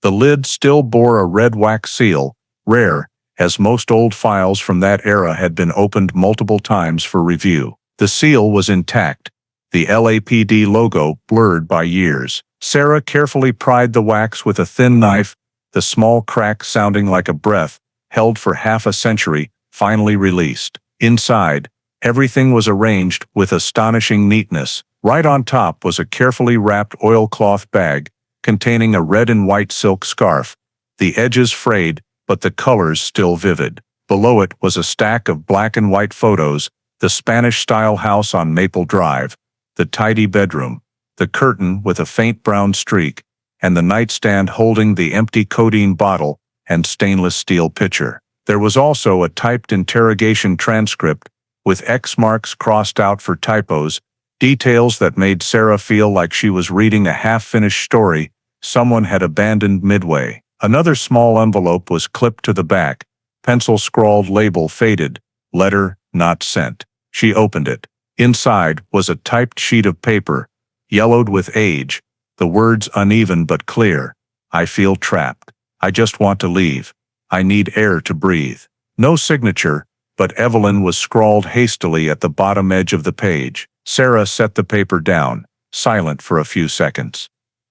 The lid still bore a red wax seal, rare, as most old files from that era had been opened multiple times for review. The seal was intact, the LAPD logo blurred by years. Sarah carefully pried the wax with a thin knife, the small crack sounding like a breath, held for half a century, finally released. Inside, everything was arranged with astonishing neatness. Right on top was a carefully wrapped oilcloth bag, containing a red and white silk scarf, the edges frayed, but the colors still vivid. Below it was a stack of black and white photos, the Spanish-style house on Maple Drive, the tidy bedroom, the curtain with a faint brown streak, and the nightstand holding the empty codeine bottle and stainless steel pitcher. There was also a typed interrogation transcript, with X marks crossed out for typos, details that made Sarah feel like she was reading a half-finished story someone had abandoned midway. Another small envelope was clipped to the back, pencil-scrawled label faded, letter not sent. She opened it. Inside was a typed sheet of paper, yellowed with age, the words uneven but clear. I feel trapped. I just want to leave. I need air to breathe. No signature, but Evelyn was scrawled hastily at the bottom edge of the page. Sarah set the paper down, silent for a few seconds.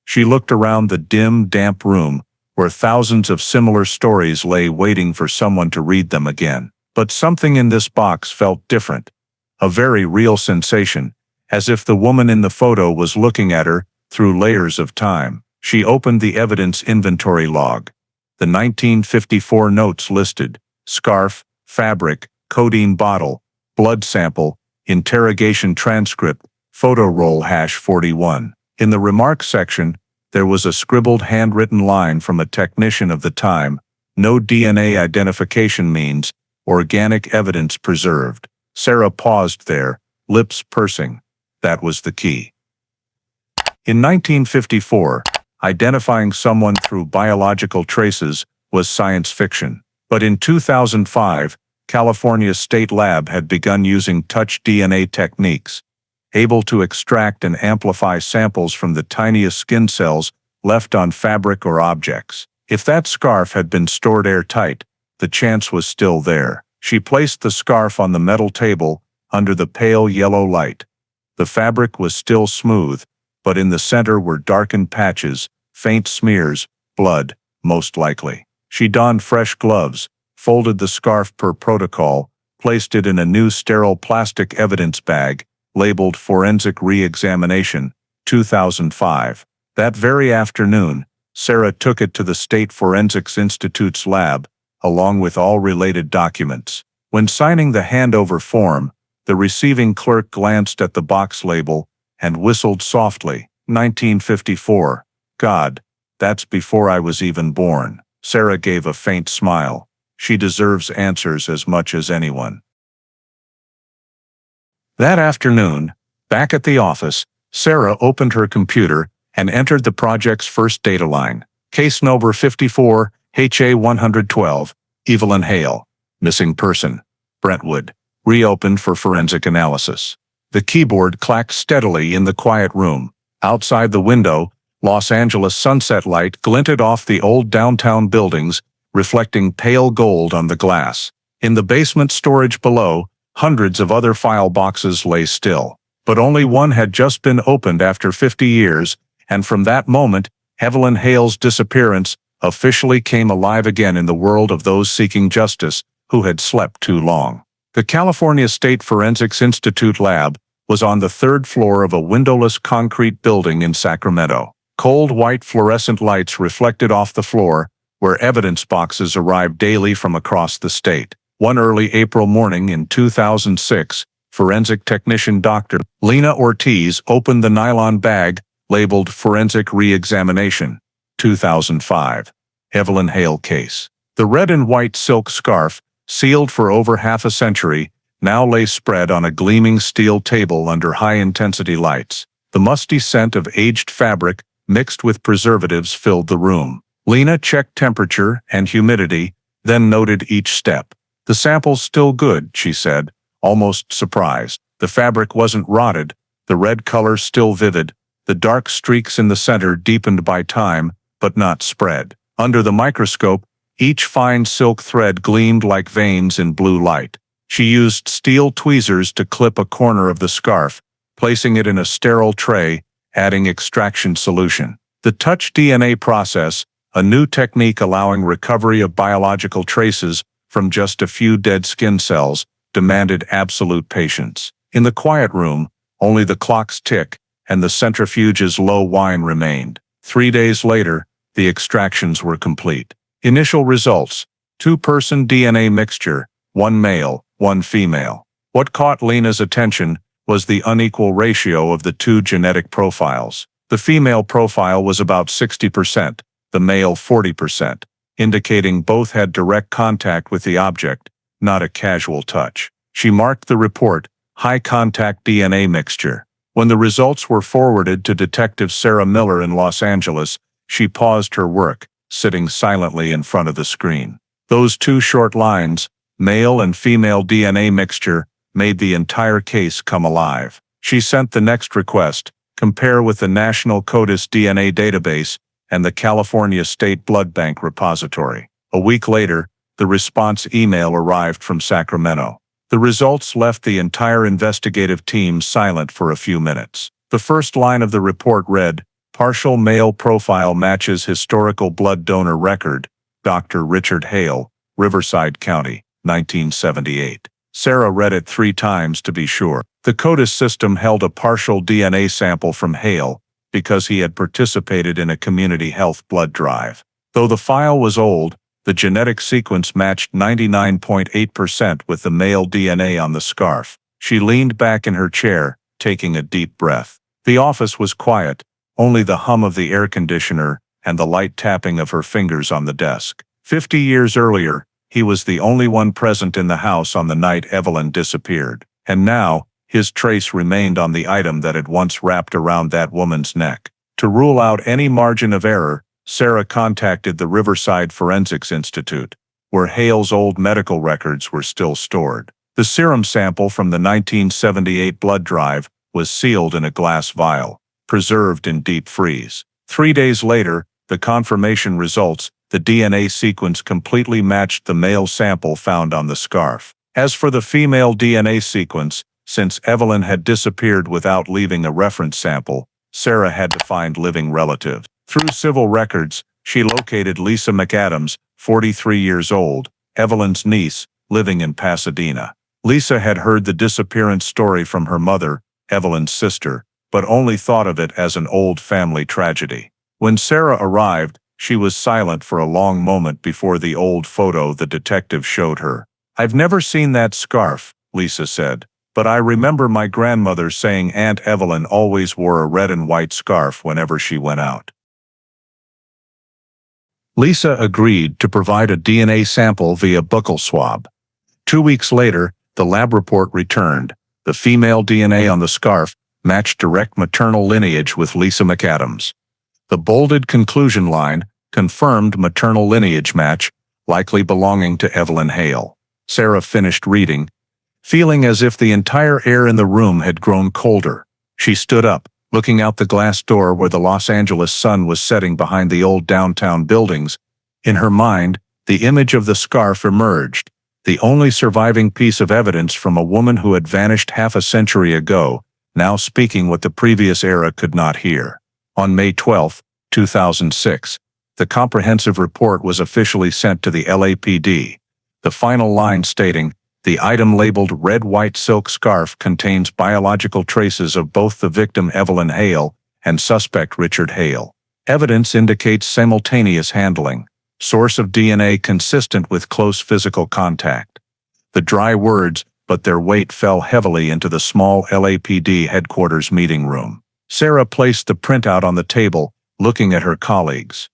She looked around the dim, damp room, where thousands of similar stories lay waiting for someone to read them again. But something in this box felt different. A very real sensation, as if the woman in the photo was looking at her through layers of time. She opened the evidence inventory log. The 1954 notes listed: scarf, fabric, codeine bottle, blood sample, interrogation transcript, photo roll #41. In the remarks section, there was a scribbled handwritten line from a technician of the time: no DNA identification means, organic evidence preserved. Sarah paused there, lips pursing. That was the key. In 1954, identifying someone through biological traces was science fiction. But in 2005, California's state lab had begun using touch DNA techniques, able to extract and amplify samples from the tiniest skin cells left on fabric or objects. If that scarf had been stored airtight, the chance was still there. She placed the scarf on the metal table, under the pale yellow light. The fabric was still smooth, but in the center were darkened patches, faint smears, blood, most likely. She donned fresh gloves, folded the scarf per protocol, placed it in a new sterile plastic evidence bag, labeled Forensic Re-Examination, 2005. That very afternoon, Sarah took it to the State Forensics Institute's lab, along with all related documents. When signing the handover form, the receiving clerk glanced at the box label and whistled softly. 1954. God, that's before I was even born. Sarah gave a faint smile. She deserves answers as much as anyone. That afternoon, back at the office, Sarah opened her computer and entered the project's first data line. Case number 54, HA112, Evelyn Hale, missing person, Brentwood, reopened for forensic analysis. The keyboard clacked steadily in the quiet room. Outside the window, Los Angeles sunset light glinted off the old downtown buildings, reflecting pale gold on the glass. In the basement storage below, hundreds of other file boxes lay still. But only one had just been opened after 50 years, and from that moment, Evelyn Hale's disappearance officially came alive again in the world of those seeking justice who had slept too long. The California State Forensics Institute lab was on the third floor of a windowless concrete building in Sacramento. Cold white fluorescent lights reflected off the floor, where evidence boxes arrived daily from across the state. One early April morning in 2006, forensic technician Dr. Lena Ortiz opened the nylon bag labeled Forensic Re-Examination, 2005. Evelyn Hale case. The red and white silk scarf, sealed for over half a century, now lay spread on a gleaming steel table under high-intensity lights. The musty scent of aged fabric, mixed with preservatives, filled the room. Lena checked temperature and humidity, then noted each step. "The sample's still good," she said, almost surprised. The fabric wasn't rotted, the red color still vivid, the dark streaks in the center deepened by time, but not spread. Under the microscope, each fine silk thread gleamed like veins in blue light. She used steel tweezers to clip a corner of the scarf, placing it in a sterile tray, adding extraction solution. The touch DNA process, a new technique allowing recovery of biological traces from just a few dead skin cells, demanded absolute patience. In the quiet room, only the clock's tick and the centrifuge's low whine remained. 3 days later, the extractions were complete. Initial results: 2-person DNA mixture, 1 male, 1 female. What caught Lena's attention was the unequal ratio of the two genetic profiles. The female profile was about 60%, the male 40%, indicating both had direct contact with the object, not a casual touch. She marked the report, high contact DNA mixture. When the results were forwarded to Detective Sarah Miller in Los Angeles, she paused her work, sitting silently in front of the screen. Those 2 short lines, male and female DNA mixture, made the entire case come alive. She sent the next request, compare with the National CODIS DNA database and the California State Blood Bank repository. A week later, the response email arrived from Sacramento. The results left the entire investigative team silent for a few minutes. The first line of the report read, "Partial male profile matches historical blood donor record, Dr. Richard Hale, Riverside County, 1978. Sarah read it 3 times to be sure. The CODIS system held a partial DNA sample from Hale because he had participated in a community health blood drive. Though the file was old, the genetic sequence matched 99.8% with the male DNA on the scarf. She leaned back in her chair, taking a deep breath. The office was quiet, only the hum of the air conditioner and the light tapping of her fingers on the desk. 50 years earlier, he was the only one present in the house on the night Evelyn disappeared. And now, his trace remained on the item that had once wrapped around that woman's neck. To rule out any margin of error, Sarah contacted the Riverside Forensics Institute, where Hale's old medical records were still stored. The serum sample from the 1978 blood drive was sealed in a glass vial, preserved in deep freeze. 3 days later, the confirmation results, the DNA sequence completely matched the male sample found on the scarf. As for the female DNA sequence, since Evelyn had disappeared without leaving a reference sample, Sarah had to find living relatives. Through civil records, she located Lisa McAdams, 43 years old, Evelyn's niece, living in Pasadena. Lisa had heard the disappearance story from her mother, Evelyn's sister, but only thought of it as an old family tragedy. When Sarah arrived, she was silent for a long moment before the old photo the detective showed her. "I've never seen that scarf," Lisa said, "but I remember my grandmother saying Aunt Evelyn always wore a red and white scarf whenever she went out." Lisa agreed to provide a DNA sample via buccal swab. 2 weeks later, the lab report returned. The female DNA on the scarf matched direct maternal lineage with Lisa McAdams. The bolded conclusion line, confirmed maternal lineage match, likely belonging to Evelyn Hale. Sarah finished reading, feeling as if the entire air in the room had grown colder. She stood up, looking out the glass door where the Los Angeles sun was setting behind the old downtown buildings. In her mind, the image of the scarf emerged, the only surviving piece of evidence from a woman who had vanished half a century ago, now speaking what the previous era could not hear. On May 12, 2006, the comprehensive report was officially sent to the LAPD, the final line stating, "The item labeled red white silk scarf contains biological traces of both the victim Evelyn Hale and suspect Richard Hale. Evidence indicates simultaneous handling. Source of DNA consistent with close physical contact." The dry words, but their weight fell heavily into the small LAPD headquarters meeting room. Sarah placed the printout on the table, looking at her colleagues.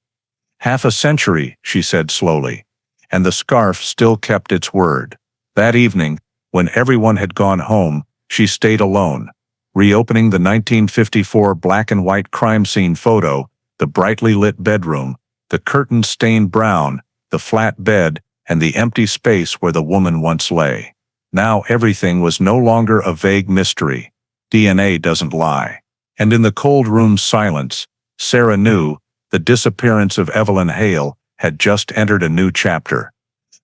"Half a century," she said slowly, and the scarf still kept its word. That evening, when everyone had gone home, she stayed alone, reopening the 1954 black and white crime scene photo, the brightly lit bedroom, the curtains stained brown, the flat bed, and the empty space where the woman once lay. Now everything was no longer a vague mystery. DNA doesn't lie. And in the cold room's silence, Sarah knew the disappearance of Evelyn Hale had just entered a new chapter.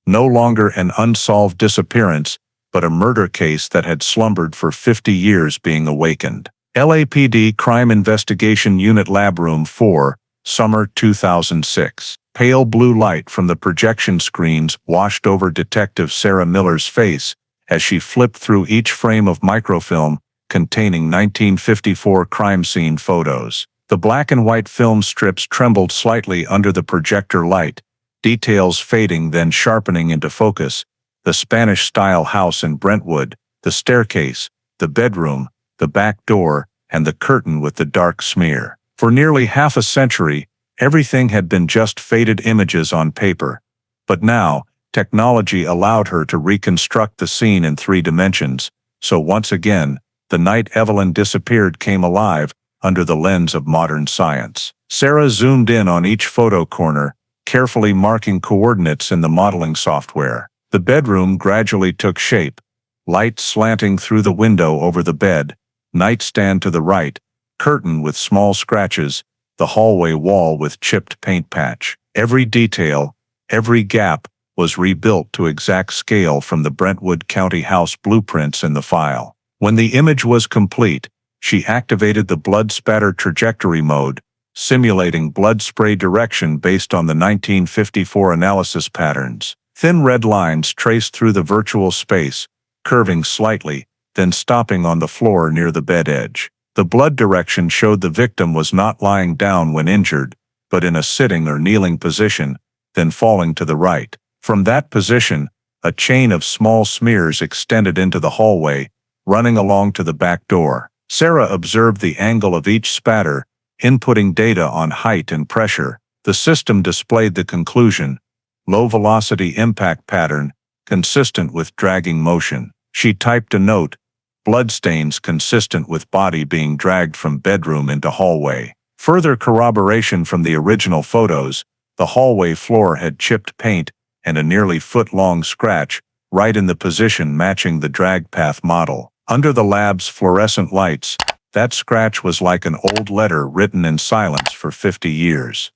No longer an unsolved disappearance, but a murder case that had slumbered for 50 years being awakened. LAPD Crime Investigation Unit Lab Room 4, Summer 2006. Pale blue light from the projection screens washed over Detective Sarah Miller's face as she flipped through each frame of microfilm containing 1954 crime scene photos. The black and white film strips trembled slightly under the projector light, details fading then sharpening into focus. The Spanish-style house in Brentwood, the staircase, the bedroom, the back door, and the curtain with the dark smear. For nearly half a century, everything had been just faded images on paper. But now, technology allowed her to reconstruct the scene in 3 dimensions, so once again, the night Evelyn disappeared came alive under the lens of modern science. Sarah zoomed in on each photo corner, carefully marking coordinates in the modeling software. The bedroom gradually took shape, light slanting through the window over the bed, nightstand to the right, curtain with small scratches, the hallway wall with chipped paint patch. Every detail, every gap, was rebuilt to exact scale from the Brentwood County House blueprints in the file. When the image was complete, she activated the blood spatter trajectory mode, simulating blood spray direction based on the 1954 analysis patterns. Thin red lines traced through the virtual space, curving slightly, then stopping on the floor near the bed edge. The blood direction showed the victim was not lying down when injured, but in a sitting or kneeling position, then falling to the right. From that position, a chain of small smears extended into the hallway, running along to the back door. Sarah observed the angle of each spatter, inputting data on height and pressure. The system displayed the conclusion: low-velocity impact pattern, consistent with dragging motion. She typed a note: bloodstains consistent with body being dragged from bedroom into hallway. Further corroboration from the original photos: the hallway floor had chipped paint and a nearly foot-long scratch, right in the position matching the drag path model. Under the lab's fluorescent lights, that scratch was like an old letter written in silence for 50 years.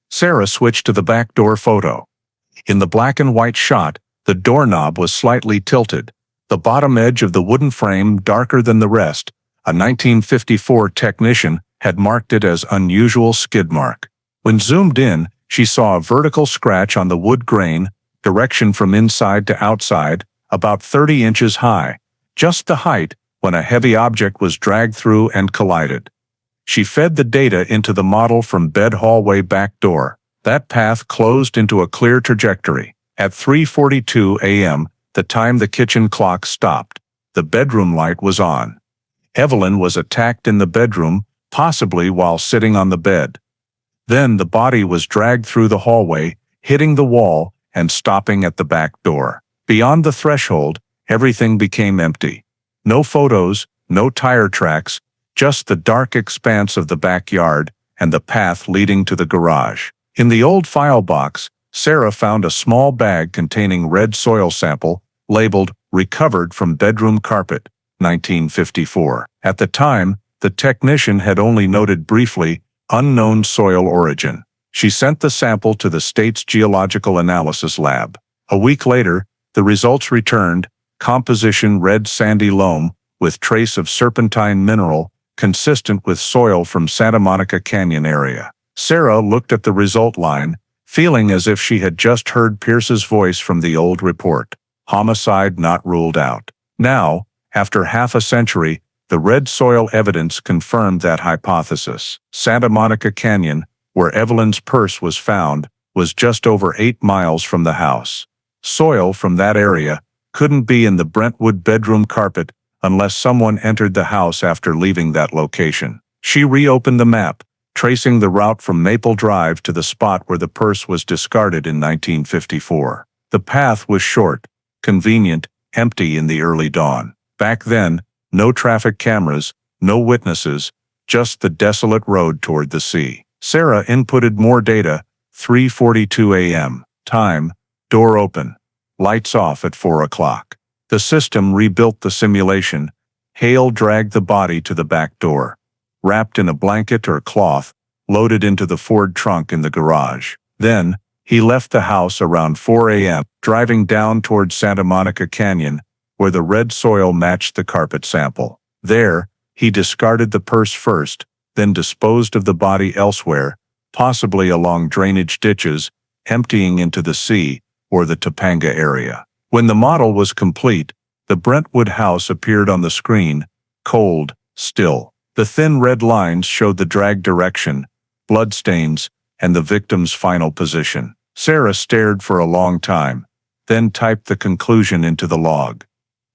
Sarah switched to the back door photo. In the black and white shot, the doorknob was slightly tilted, the bottom edge of the wooden frame darker than the rest. A 1954 technician had marked it as unusual skid mark. When zoomed in, she saw a vertical scratch on the wood grain, direction from inside to outside, about 30 inches high, just the height when a heavy object was dragged through and collided. She fed the data into the model from bed hallway back door. That path closed into a clear trajectory. At 3:42 a.m., the time the kitchen clock stopped, the bedroom light was on. Evelyn was attacked in the bedroom, possibly while sitting on the bed. Then the body was dragged through the hallway, hitting the wall and stopping at the back door. Beyond the threshold, everything became empty. No photos, no tire tracks, just the dark expanse of the backyard and the path leading to the garage. In the old file box, Sarah found a small bag containing red soil sample, labeled "Recovered from bedroom carpet, 1954. At the time, the technician had only noted briefly, "Unknown soil origin." She sent the sample to the state's geological analysis lab. A week later, the results returned: composition red sandy loam, with trace of serpentine mineral, consistent with soil from Santa Monica Canyon area. Sarah looked at the result line, feeling as if she had just heard Pierce's voice from the old report. Homicide not ruled out. Now, after half a century, the red soil evidence confirmed that hypothesis. Santa Monica Canyon, where Evelyn's purse was found, was just over 8 miles from the house. Soil from that area couldn't be in the Brentwood bedroom carpet unless someone entered the house after leaving that location. She reopened the map, tracing the route from Maple Drive to the spot where the purse was discarded in 1954. The path was short, convenient, empty in the early dawn. Back then, no traffic cameras, no witnesses, just the desolate road toward the sea. Sarah inputted more data: 3:42 a.m. Time, door open, lights off at 4 o'clock. The system rebuilt the simulation. Hale dragged the body to the back door, wrapped in a blanket or cloth, loaded into the Ford trunk in the garage. Then, he left the house around 4 a.m., driving down toward Santa Monica Canyon, where the red soil matched the carpet sample. There, he discarded the purse first, then disposed of the body elsewhere, possibly along drainage ditches, emptying into the sea or the Topanga area. When the model was complete, the Brentwood house appeared on the screen, cold, still. The thin red lines showed the drag direction, bloodstains, and the victim's final position. Sarah stared for a long time, then typed the conclusion into the log.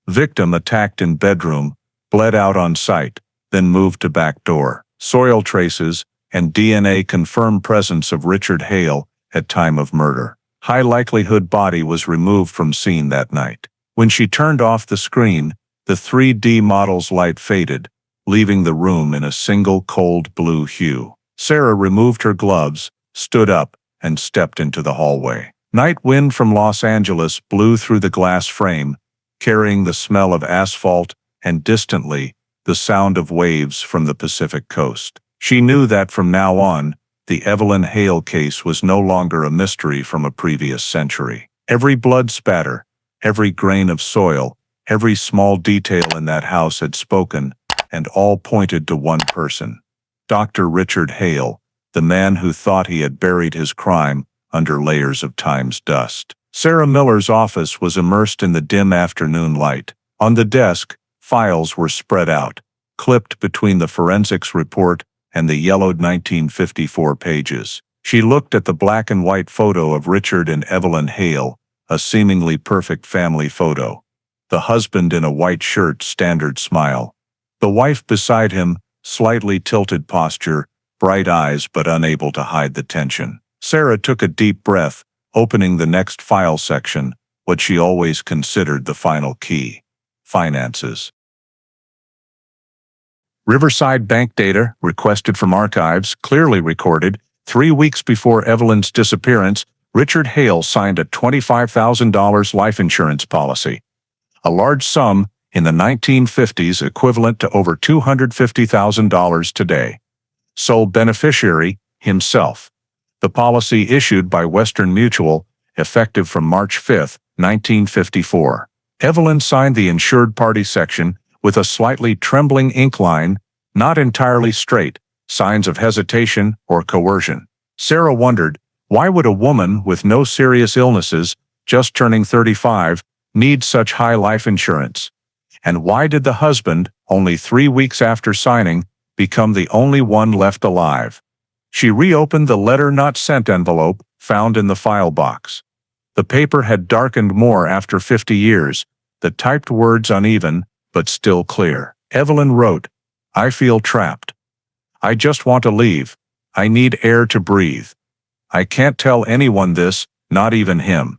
Victim attacked in bedroom, bled out on site, then moved to back door. Soil traces and DNA confirm presence of Richard Hale at time of murder. High likelihood body was removed from scene that night. When she turned off the screen, the 3D model's light faded, leaving the room in a single cold blue hue. Sarah removed her gloves, stood up, and stepped into the hallway. Night wind from Los Angeles blew through the glass frame, carrying the smell of asphalt and, distantly, the sound of waves from the Pacific coast. She knew that from now on, the Evelyn Hale case was no longer a mystery from a previous century. Every blood spatter, every grain of soil, every small detail in that house had spoken, and all pointed to one person: Dr. Richard Hale, the man who thought he had buried his crime under layers of time's dust. Sarah Miller's office was immersed in the dim afternoon light. On the desk, files were spread out, clipped between the forensics report and the yellowed 1954 pages. She looked at the black and white photo of Richard and Evelyn Hale, a seemingly perfect family photo. The husband in a white shirt, standard smile. The wife beside him, slightly tilted posture, bright eyes but unable to hide the tension. Sarah took a deep breath, opening the next file section, what she always considered the final key: finances. Riverside bank data, requested from archives, clearly recorded: 3 weeks before Evelyn's disappearance, Richard Hale signed a $25,000 life insurance policy, a large sum in the 1950s equivalent to over $250,000 today. Sole beneficiary, himself. The policy issued by Western Mutual, effective from March 5, 1954. Evelyn signed the insured party section with a slightly trembling ink line, not entirely straight, signs of hesitation or coercion. Sarah wondered, why would a woman with no serious illnesses, just turning 35, need such high life insurance? And why did the husband, only 3 weeks after signing, become the only one left alive? She reopened the letter not sent envelope found in the file box. The paper had darkened more after 50 years, the typed words uneven, but still clear. Evelyn wrote, "I feel trapped. I just want to leave. I need air to breathe. I can't tell anyone this, not even him."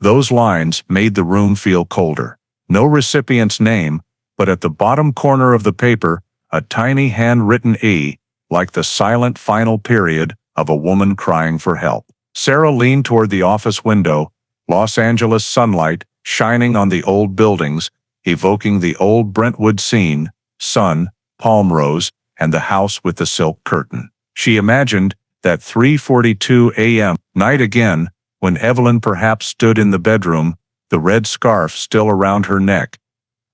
Those lines made the room feel colder. No recipient's name, but at the bottom corner of the paper, a tiny handwritten E, like the silent final period of a woman crying for help. Sarah leaned toward the office window, Los Angeles sunlight shining on the old buildings, evoking the old Brentwood scene, sun, palm rose, and the house with the silk curtain. She imagined that 3:42 a.m. night again, when Evelyn perhaps stood in the bedroom, the red scarf still around her neck,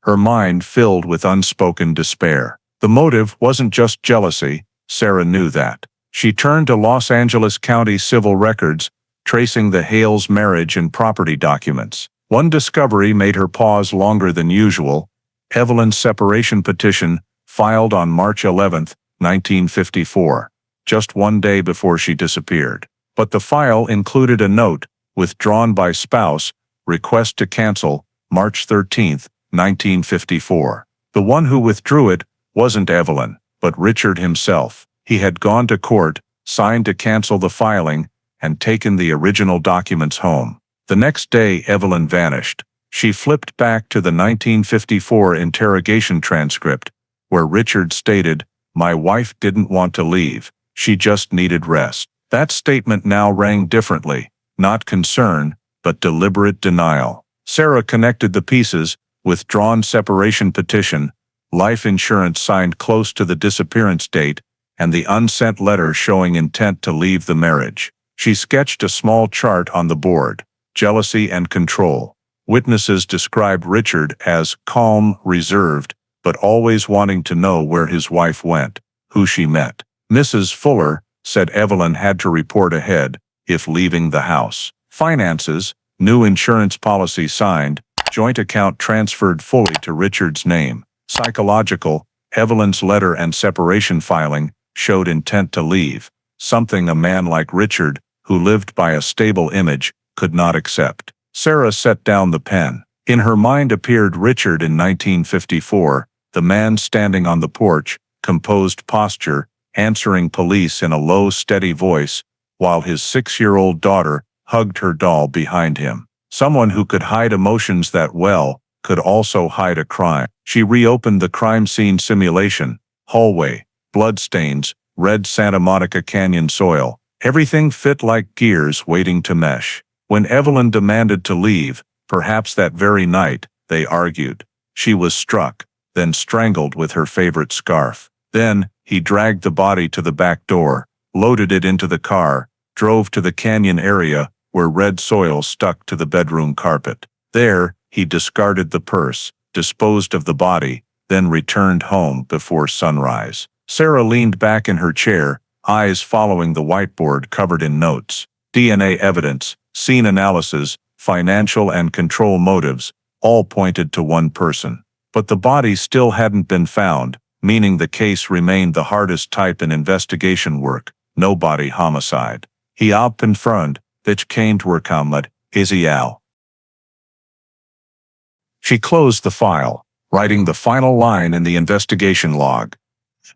her mind filled with unspoken despair. The motive wasn't just jealousy, Sarah knew that. She turned to Los Angeles County civil records, tracing the Hale's marriage and property documents. One discovery made her pause longer than usual: Evelyn's separation petition, filed on March 11, 1954, just one day before she disappeared. But the file included a note, withdrawn by spouse, request to cancel, March 13, 1954. The one who withdrew it wasn't Evelyn, but Richard himself. He had gone to court, signed to cancel the filing, and taken the original documents home. The next day, Evelyn vanished. She flipped back to the 1954 interrogation transcript, where Richard stated, "My wife didn't want to leave. She just needed rest." That statement now rang differently, not concern, but deliberate denial. Sarah connected the pieces: withdrawn separation petition, life insurance signed close to the disappearance date, and the unsent letter showing intent to leave the marriage. She sketched a small chart on the board: jealousy and control. Witnesses described Richard as calm, reserved, but always wanting to know where his wife went, who she met. Mrs. Fuller said Evelyn had to report ahead if leaving the house. Finances, new insurance policy signed, joint account transferred fully to Richard's name. Psychological, Evelyn's letter and separation filing showed intent to leave, something a man like Richard, who lived by a stable image, could not accept. Sarah set down the pen. In her mind appeared Richard in 1954, the man standing on the porch, composed posture, answering police in a low, steady voice, while his 6-year-old daughter hugged her doll behind him. Someone who could hide emotions that well could also hide a crime. She reopened the crime scene simulation: hallway, bloodstains, red Santa Monica Canyon soil. Everything fit like gears waiting to mesh. When Evelyn demanded to leave, perhaps that very night, they argued. She was struck, then strangled with her favorite scarf. Then, he dragged the body to the back door, loaded it into the car, drove to the canyon area where red soil stuck to the bedroom carpet. There, he discarded the purse, disposed of the body, then returned home before sunrise. Sarah leaned back in her chair, eyes following the whiteboard covered in notes. DNA evidence, scene analysis, financial and control motives, all pointed to one person. But the body still hadn't been found, meaning the case remained the hardest type in investigation work: no body homicide. He aufgefragt, that came to her kamlet, Isial. She closed the file, writing the final line in the investigation log.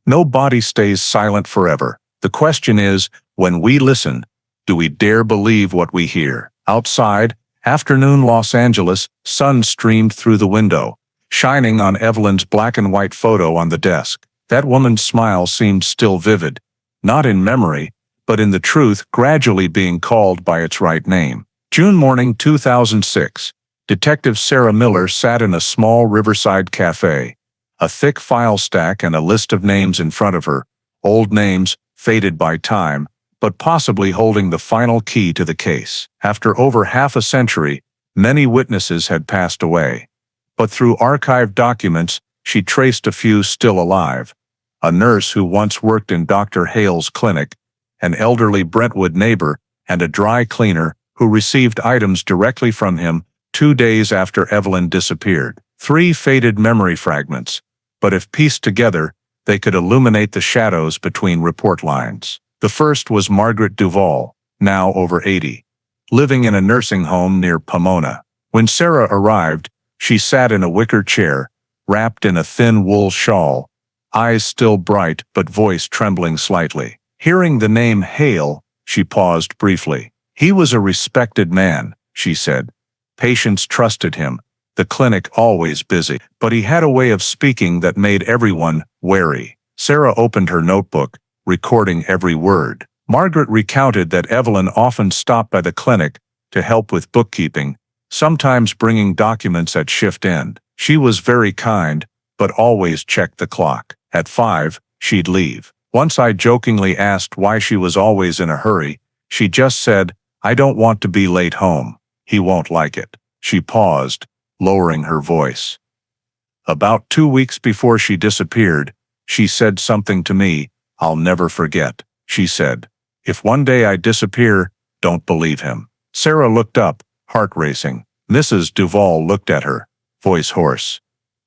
No body stays silent forever. The question is, when we listen, do we dare believe what we hear? Outside, afternoon Los Angeles, sun streamed through the window, shining on Evelyn's black and white photo on the desk. That woman's smile seemed still vivid, not in memory, but in the truth gradually being called by its right name. June morning 2006. Detective Sarah Miller sat in a small Riverside cafe, a thick file stack and a list of names in front of her, old names, faded by time, but possibly holding the final key to the case. After over half a century, many witnesses had passed away. But through archived documents, she traced a few still alive: a nurse who once worked in Dr. Hale's clinic, an elderly Brentwood neighbor, and a dry cleaner who received items directly from him 2 days after Evelyn disappeared. 3 faded memory fragments, but if pieced together, they could illuminate the shadows between report lines. The first was Margaret Duval, now over 80, living in a nursing home near Pomona. When Sarah arrived, she sat in a wicker chair, wrapped in a thin wool shawl, eyes still bright but voice trembling slightly. Hearing the name Hale, she paused briefly. He was a respected man, she said. Patients trusted him, the clinic always busy, but he had a way of speaking that made everyone wary. Sarah opened her notebook, recording every word. Margaret recounted that Evelyn often stopped by the clinic to help with bookkeeping, sometimes bringing documents at shift end. She was very kind, but always checked the clock. At 5, she'd leave. Once I jokingly asked why she was always in a hurry. She just said, "I don't want to be late home. He won't like it." She paused, lowering her voice. About 2 weeks before she disappeared, she said something to me I'll never forget. She said, "If one day I disappear, don't believe him." Sarah looked up, heart racing. Mrs. Duval looked at her, voice hoarse.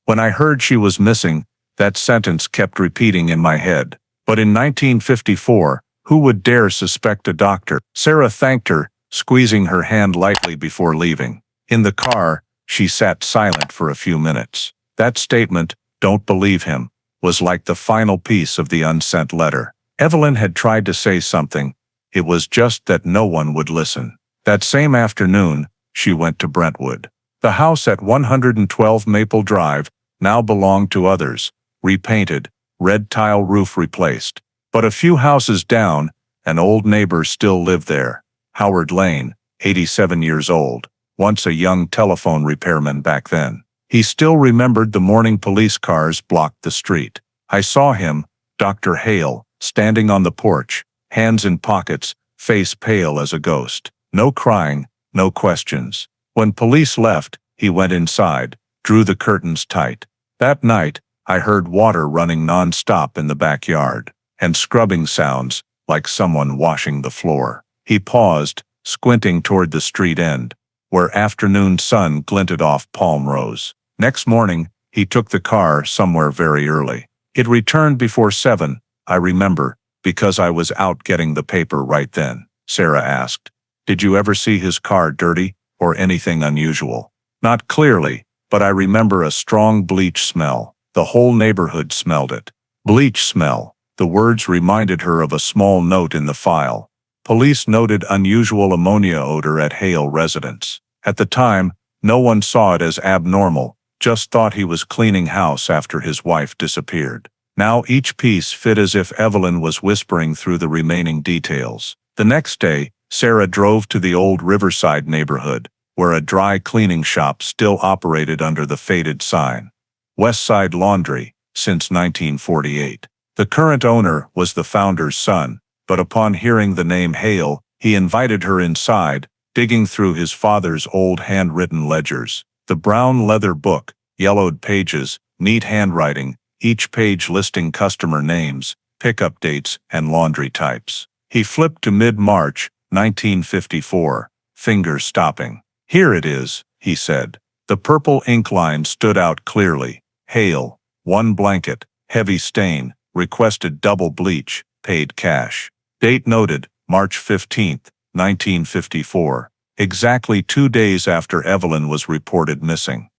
When I heard she was missing, that sentence kept repeating in my head. But in 1954, who would dare suspect a doctor? Sarah thanked her, squeezing her hand lightly before leaving. In the car, she sat silent for a few minutes. That statement, "Don't believe him," was like the final piece of the unsent letter. Evelyn had tried to say something. It was just that no one would listen. That same afternoon, she went to Brentwood. The house at 112 Maple Drive now belonged to others, repainted, red tile roof replaced. But a few houses down, an old neighbor still lived there. Howard Lane, 87 years old, once a young telephone repairman back then. He still remembered the morning police cars blocked the street. I saw him, Dr. Hale, standing on the porch, hands in pockets, face pale as a ghost. No crying, no questions. When police left, he went inside, drew the curtains tight. That night, I heard water running non-stop in the backyard, and scrubbing sounds, like someone washing the floor. He paused, squinting toward the street end, where afternoon sun glinted off palm rows. Next morning, he took the car somewhere very early. It returned before 7, I remember, because I was out getting the paper right then. Sarah asked, "Did you ever see his car dirty, or anything unusual?" Not clearly, but I remember a strong bleach smell. The whole neighborhood smelled it. Bleach smell. The words reminded her of a small note in the file. Police noted unusual ammonia odor at Hale residence. At the time, no one saw it as abnormal, just thought he was cleaning house after his wife disappeared. Now each piece fit as if Evelyn was whispering through the remaining details. The next day, Sarah drove to the old Riverside neighborhood, where a dry cleaning shop still operated under the faded sign. Westside Laundry, since 1948. The current owner was the founder's son, but upon hearing the name Hale, he invited her inside, digging through his father's old handwritten ledgers. The brown leather book, yellowed pages, neat handwriting, each page listing customer names, pickup dates, and laundry types. He flipped to mid-March, 1954, fingers stopping. "Here it is," he said. The purple ink line stood out clearly. Hale, 1 blanket, heavy stain, requested double bleach, paid cash. Date noted, March 15, 1954, exactly 2 days after Evelyn was reported missing.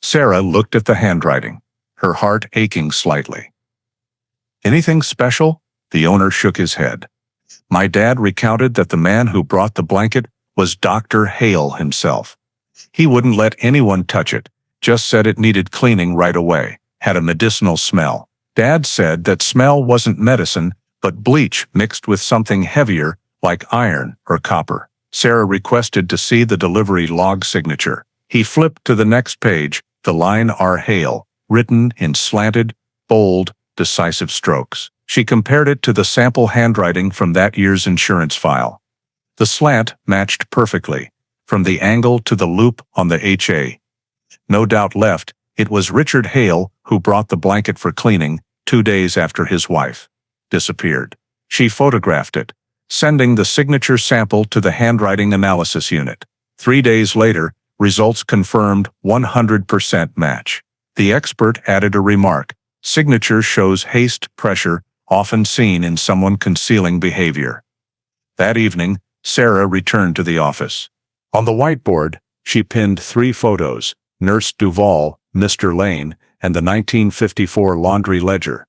Sarah looked at the handwriting, her heart aching slightly. "Anything special?" The owner shook his head. "My dad recounted that the man who brought the blanket was Dr. Hale himself. He wouldn't let anyone touch it, just said it needed cleaning right away, had a medicinal smell. Dad said that smell wasn't medicine, but bleach mixed with something heavier, like iron or copper." Sarah requested to see the delivery log signature. He flipped to the next page, the line R. Hale, written in slanted, bold, decisive strokes. She compared it to the sample handwriting from that year's insurance file. The slant matched perfectly, from the angle to the loop on the HA. No doubt left, it was Richard Hale who brought the blanket for cleaning 2 days after his wife disappeared. She photographed it, sending the signature sample to the handwriting analysis unit. 3 days later, results confirmed 100% match. The expert added a remark: "Signature shows haste, pressure, often seen in someone concealing behavior." That evening, Sarah returned to the office. On the whiteboard, she pinned 3 photos: Nurse Duval, Mr. Lane, and the 1954 laundry ledger.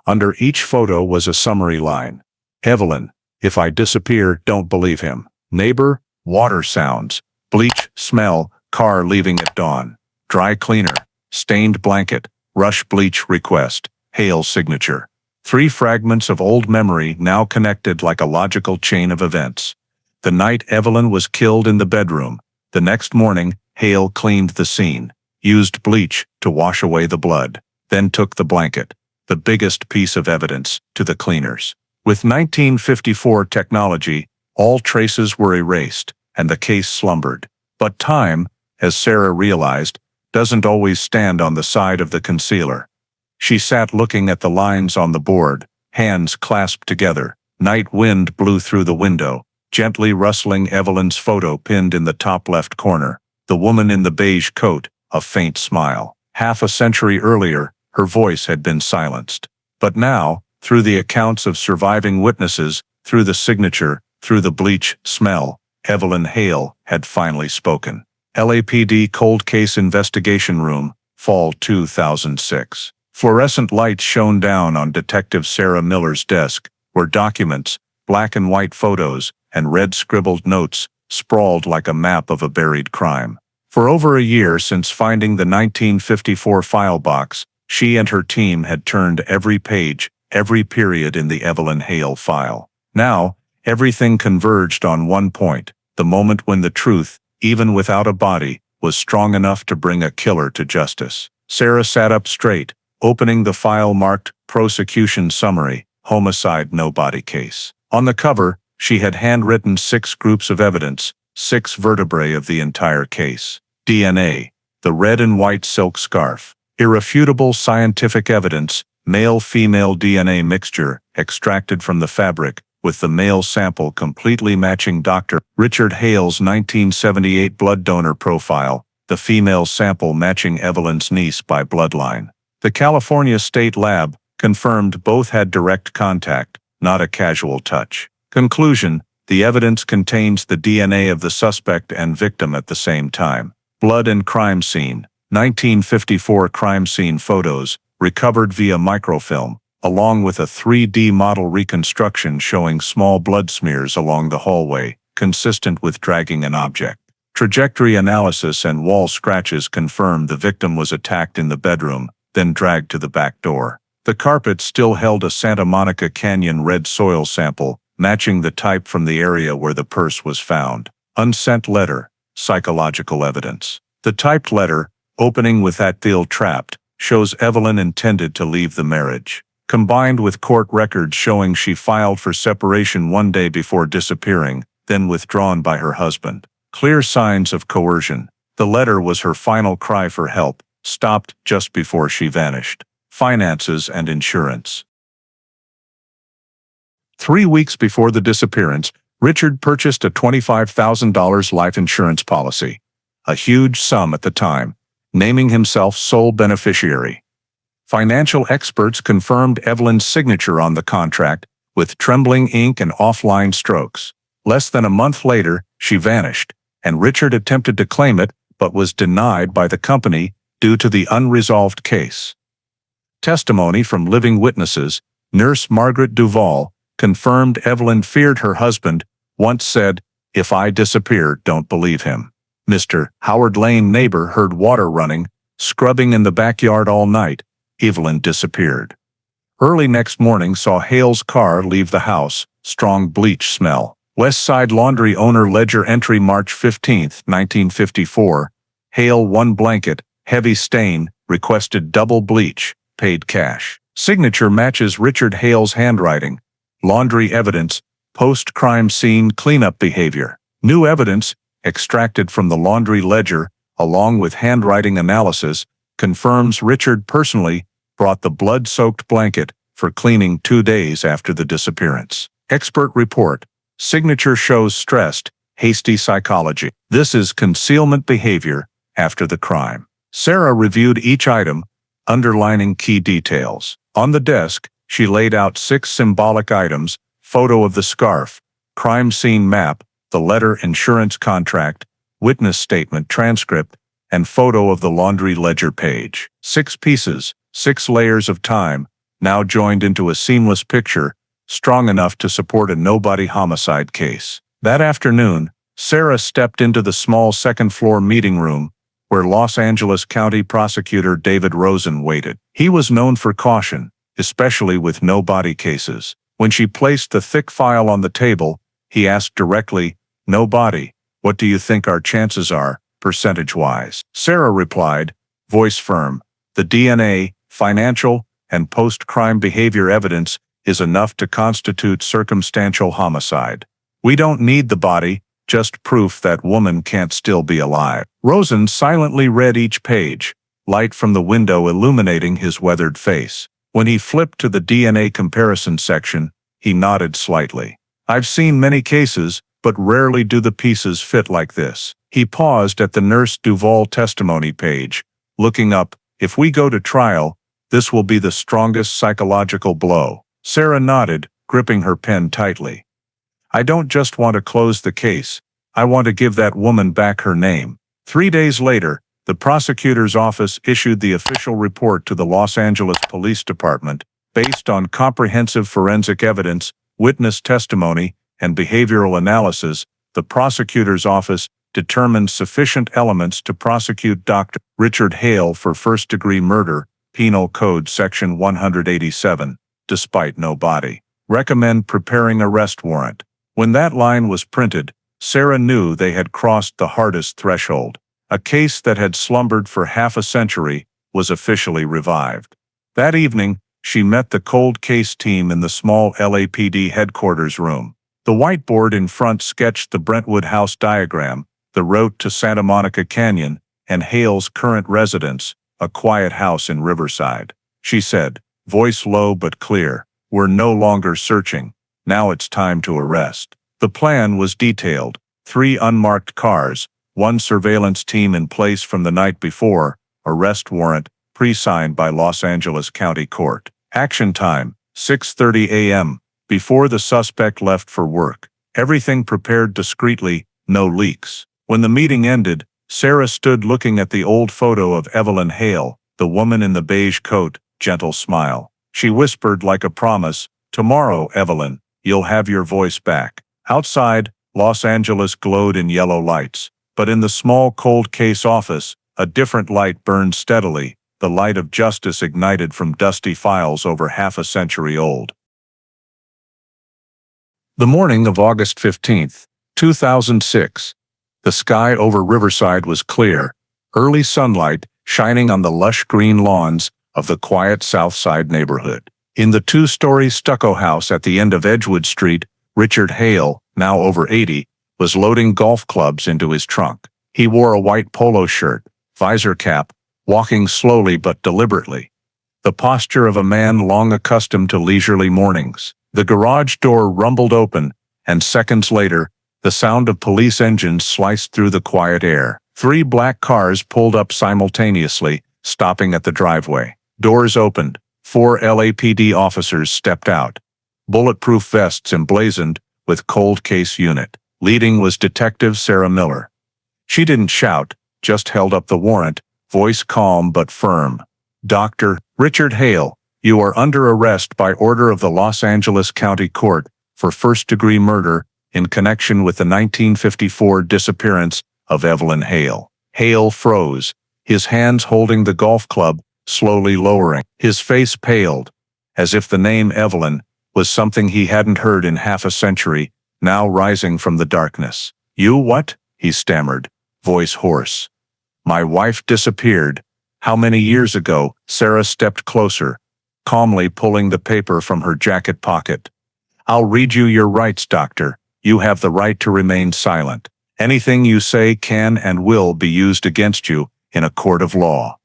Under each photo was a summary line. Evelyn, if I disappear, don't believe him. Neighbor, water sounds. Bleach, smell, car leaving at dawn. Dry cleaner, stained blanket, rush bleach request, Hale signature. 3 fragments of old memory now connected like a logical chain of events. The night Evelyn was killed in the bedroom. The next morning, Hale cleaned the scene, used bleach to wash away the blood, then took the blanket, the biggest piece of evidence, to the cleaners. With 1954 technology, all traces were erased, and the case slumbered. But time, as Sarah realized, doesn't always stand on the side of the concealer. She sat looking at the lines on the board, hands clasped together. Night wind blew through the window, gently rustling Evelyn's photo pinned in the top left corner. The woman in the beige coat, a faint smile. Half a century earlier, her voice had been silenced. But now, through the accounts of surviving witnesses, through the signature, through the bleach smell, Evelyn Hale had finally spoken. LAPD Cold Case Investigation Room, Fall 2006. Fluorescent lights shone down on Detective Sarah Miller's desk, where documents, black and white photos, and red scribbled notes sprawled like a map of a buried crime. For over a year since finding the 1954 file box, she and her team had turned every page, every period in the Evelyn Hale file. Now, everything converged on one point, the moment when the truth, even without a body, was strong enough to bring a killer to justice. Sarah sat up straight, opening the file marked Prosecution Summary, Homicide No Body Case. On the cover, she had handwritten 6 groups of evidence, 6 vertebrae of the entire case. DNA, the red and white silk scarf, irrefutable scientific evidence, male-female DNA mixture extracted from the fabric, with the male sample completely matching Dr. Richard Hale's 1978 blood donor profile, the female sample matching Evelyn's niece by bloodline. The California State Lab confirmed both had direct contact, not a casual touch. Conclusion: the evidence contains the DNA of the suspect and victim at the same time. Blood and crime scene. 1954 crime scene photos, recovered via microfilm, along with a 3D model reconstruction showing small blood smears along the hallway, consistent with dragging an object. Trajectory analysis and wall scratches confirmed the victim was attacked in the bedroom, then dragged to the back door. The carpet still held a Santa Monica Canyon red soil sample, matching the type from the area where the purse was found. Unsent letter, psychological evidence. The typed letter, opening with "that feel trapped," shows Evelyn intended to leave the marriage. Combined with court records showing she filed for separation one day before disappearing, then withdrawn by her husband. Clear signs of coercion. The letter was her final cry for help, stopped just before she vanished. Finances and insurance. 3 weeks before the disappearance, Richard purchased a $25,000 life insurance policy, a huge sum at the time, naming himself sole beneficiary. Financial experts confirmed Evelyn's signature on the contract with trembling ink and offline strokes. Less than a month later, she vanished, and Richard attempted to claim it but was denied by the company due to the unresolved case. Testimony from living witnesses, nurse Margaret Duval, confirmed Evelyn feared her husband, once said, "If I disappear, don't believe him." Mr. Howard Lane neighbor heard water running, scrubbing in the backyard all night. Evelyn disappeared. Early next morning saw Hale's car leave the house, strong bleach smell. West Side Laundry owner ledger entry March 15, 1954. Hale 1 blanket, heavy stain, requested double bleach, paid cash. Signature matches Richard Hale's handwriting. Laundry evidence, post-crime scene cleanup behavior. New evidence, extracted from the laundry ledger, along with handwriting analysis, confirms Richard personally brought the blood-soaked blanket for cleaning 2 days after the disappearance. Expert report. Signature shows stressed, hasty psychology. This is concealment behavior after the crime. Sarah reviewed each item, underlining key details. On the desk, she laid out 6 symbolic items: photo of the scarf, crime scene map, the letter insurance contract, witness statement transcript, and photo of the laundry ledger page. 6 pieces, 6 layers of time, now joined into a seamless picture, strong enough to support a nobody homicide case. That afternoon, Sarah stepped into the small second-floor meeting room, where Los Angeles County Prosecutor David Rosen waited. He was known for caution, especially with no body cases. When she placed the thick file on the table, he asked directly, "No body. What do you think our chances are, percentage-wise?" Sarah replied, voice firm, "The DNA, financial, and post-crime behavior evidence is enough to constitute circumstantial homicide. We don't need the body, just proof that woman can't still be alive." Rosen silently read each page, light from the window illuminating his weathered face. When he flipped to the DNA comparison section, he nodded slightly. "I've seen many cases, but rarely do the pieces fit like this." He paused at the Nurse Duval testimony page, looking up, "If we go to trial, this will be the strongest psychological blow." Sarah nodded, gripping her pen tightly. "I don't just want to close the case, I want to give that woman back her name." 3 days later, the prosecutor's office issued the official report to the Los Angeles Police Department. Based on comprehensive forensic evidence, witness testimony, and behavioral analysis, the prosecutor's office determined sufficient elements to prosecute Dr. Richard Hale for first-degree murder, Penal Code Section 187, despite no body. Recommend preparing arrest warrant. When that line was printed, Sarah knew they had crossed the hardest threshold. A case that had slumbered for half a century was officially revived. That evening, she met the cold case team in the small LAPD headquarters room. The whiteboard in front sketched the Brentwood House diagram, the route to Santa Monica Canyon, and Hale's current residence, a quiet house in Riverside. She said, voice low but clear, "We're no longer searching. Now it's time to arrest." The plan was detailed: 3 unmarked cars, 1 surveillance team in place from the night before, arrest warrant, pre-signed by Los Angeles County Court. Action time, 6:30 a.m., before the suspect left for work. Everything prepared discreetly, no leaks. When the meeting ended, Sarah stood looking at the old photo of Evelyn Hale, the woman in the beige coat, gentle smile. She whispered like a promise, "Tomorrow, Evelyn, you'll have your voice back." Outside, Los Angeles glowed in yellow lights. But in the small cold case office, a different light burned steadily, the light of justice ignited from dusty files over half a century old. The morning of August 15th, 2006. The sky over Riverside was clear, early sunlight shining on the lush green lawns of the quiet South Side neighborhood. In the 2-story stucco house at the end of Edgewood Street, Richard Hale, now over 80, was loading golf clubs into his trunk. He wore a white polo shirt, visor cap, walking slowly but deliberately, the posture of a man long accustomed to leisurely mornings. The garage door rumbled open, and seconds later, the sound of police engines sliced through the quiet air. 3 black cars pulled up simultaneously, stopping at the driveway. Doors opened. 4 LAPD officers stepped out, bulletproof vests emblazoned with cold case unit. Leading was Detective Sarah Miller. She didn't shout, just held up the warrant, voice calm but firm. "Dr. Richard Hale, you are under arrest by order of the Los Angeles County Court for first-degree murder in connection with the 1954 disappearance of Evelyn Hale." Hale froze, his hands holding the golf club, slowly lowering. His face paled, as if the name Evelyn was something he hadn't heard in half a century, now rising from the darkness. "You what?" he stammered, voice hoarse. "My wife disappeared." "How many years ago?" Sarah stepped closer, calmly pulling the paper from her jacket pocket. "I'll read you your rights, doctor. You have the right to remain silent. Anything you say can and will be used against you in a court of law.